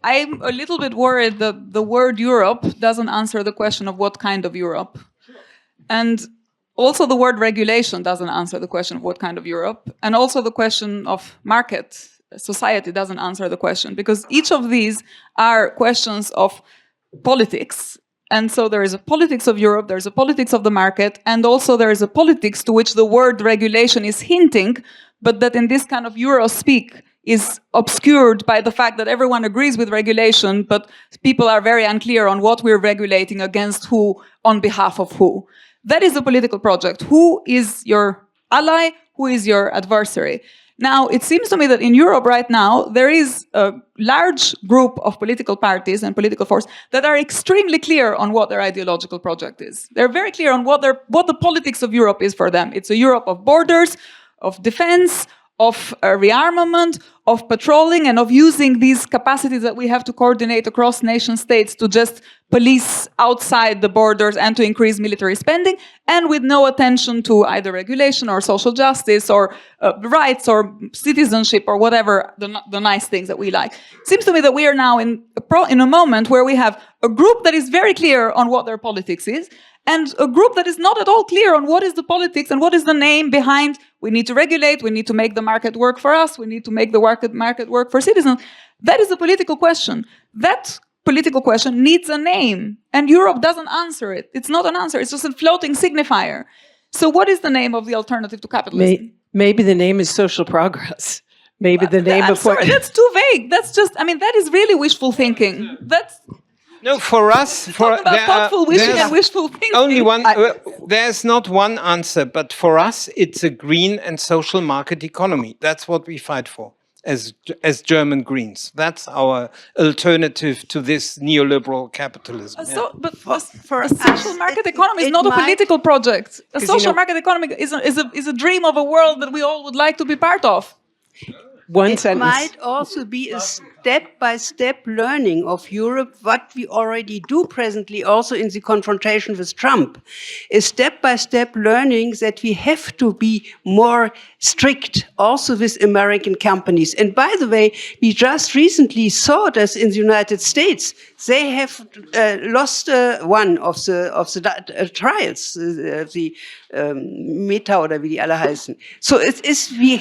I'm a little bit worried that the word Europe doesn't answer the question of what kind of Europe. And also the word regulation doesn't answer the question of what kind of Europe. And also the question of market society doesn't answer the question, because each of these are questions of politics. And so there is a politics of Europe, there's a politics of the market, and also there is a politics to which the word regulation is hinting, but that in this kind of Euro speak is obscured by the fact that everyone agrees with regulation, but people are very unclear on what we're regulating against who, on behalf of who. That is a political project. Who is your ally? Who is your adversary? Now, it seems to me that in Europe right now, there is a large group of political parties and political forces that are extremely clear on what their ideological project is. They're very clear on what the politics of Europe is for them. It's a Europe of borders, of defense, of rearmament, of patrolling, and of using these capacities that we have to coordinate across nation states to just police outside the borders and to increase military spending, and with no attention to either regulation or social justice or rights or citizenship or whatever the nice things that we like. It seems to me that we are now in a moment where we have a group that is very clear on what their politics is, and a group that is not at all clear on what is the politics and what is the name behind we need to regulate, we need to make the market work for us, we need to make the market work for citizens. That is a political question. That political question needs a name, and Europe doesn't answer it. It's not an answer, it's just a floating signifier. So what is the name of the alternative to capitalism? Maybe the name is social progress. Maybe the name I'm of what... sorry, that's too vague. That's just, I mean, that is really wishful thinking. That's... No, for us, about thoughtful wishing and wishful thinking. Only one. There's not one answer, but for us, it's a green and social market economy. That's what we fight for as German Greens. That's our alternative to this neoliberal capitalism. But for a social market economy is not a political project. A social market economy is a dream of a world that we all would like to be part of. It might also be a step-by-step learning of Europe, what we already do presently also in the confrontation with Trump. A step-by-step learning that we have to be more strict also with American companies. And by the way, we just recently saw this in the United States. They have lost one of the trials, the Meta oder wie die alle heißen. So it is, we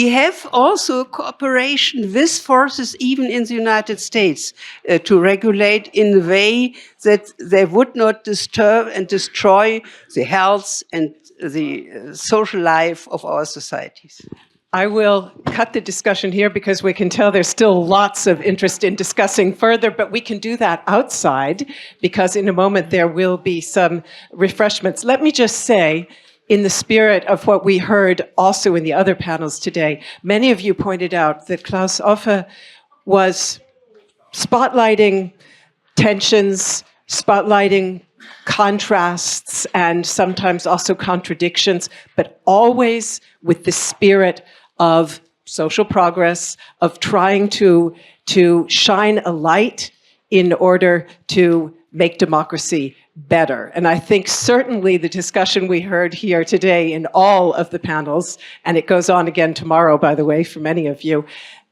have also cooperation with forces even in the United States to regulate in a way that they would not disturb and destroy the health and the social life of our societies. I will cut the discussion here because we can tell there's still lots of interest in discussing further, but we can do that outside because in a moment there will be some refreshments. Let me just say, in the spirit of what we heard also in the other panels today, many of you pointed out that Claus Offe was spotlighting tensions, spotlighting contrasts, and sometimes also contradictions, but always with the spirit of social progress, of trying to shine a light in order to make democracy better. And I think certainly the discussion we heard here today in all of the panels, and it goes on again tomorrow, by the way, for many of you,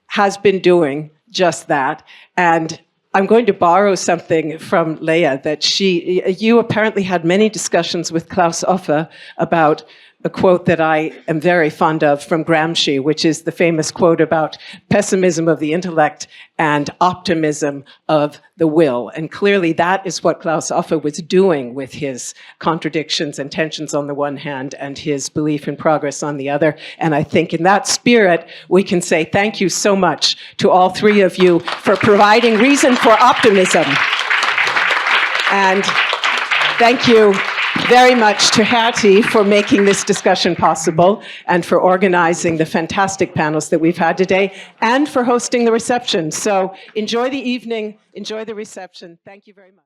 has been doing just that. And I'm going to borrow something from Leah that you apparently had many discussions with Claus Offe about a quote that I am very fond of from Gramsci, which is the famous quote about pessimism of the intellect and optimism of the will. And clearly that is what Claus Offe was doing with his contradictions and tensions on the one hand and his belief in progress on the other. And I think in that spirit, we can say thank you so much to all three of you for providing reason for optimism. And thank you very much to Hertie for making this discussion possible and for organizing the fantastic panels that we've had today and for hosting the reception. So enjoy the evening, enjoy the reception. Thank you very much.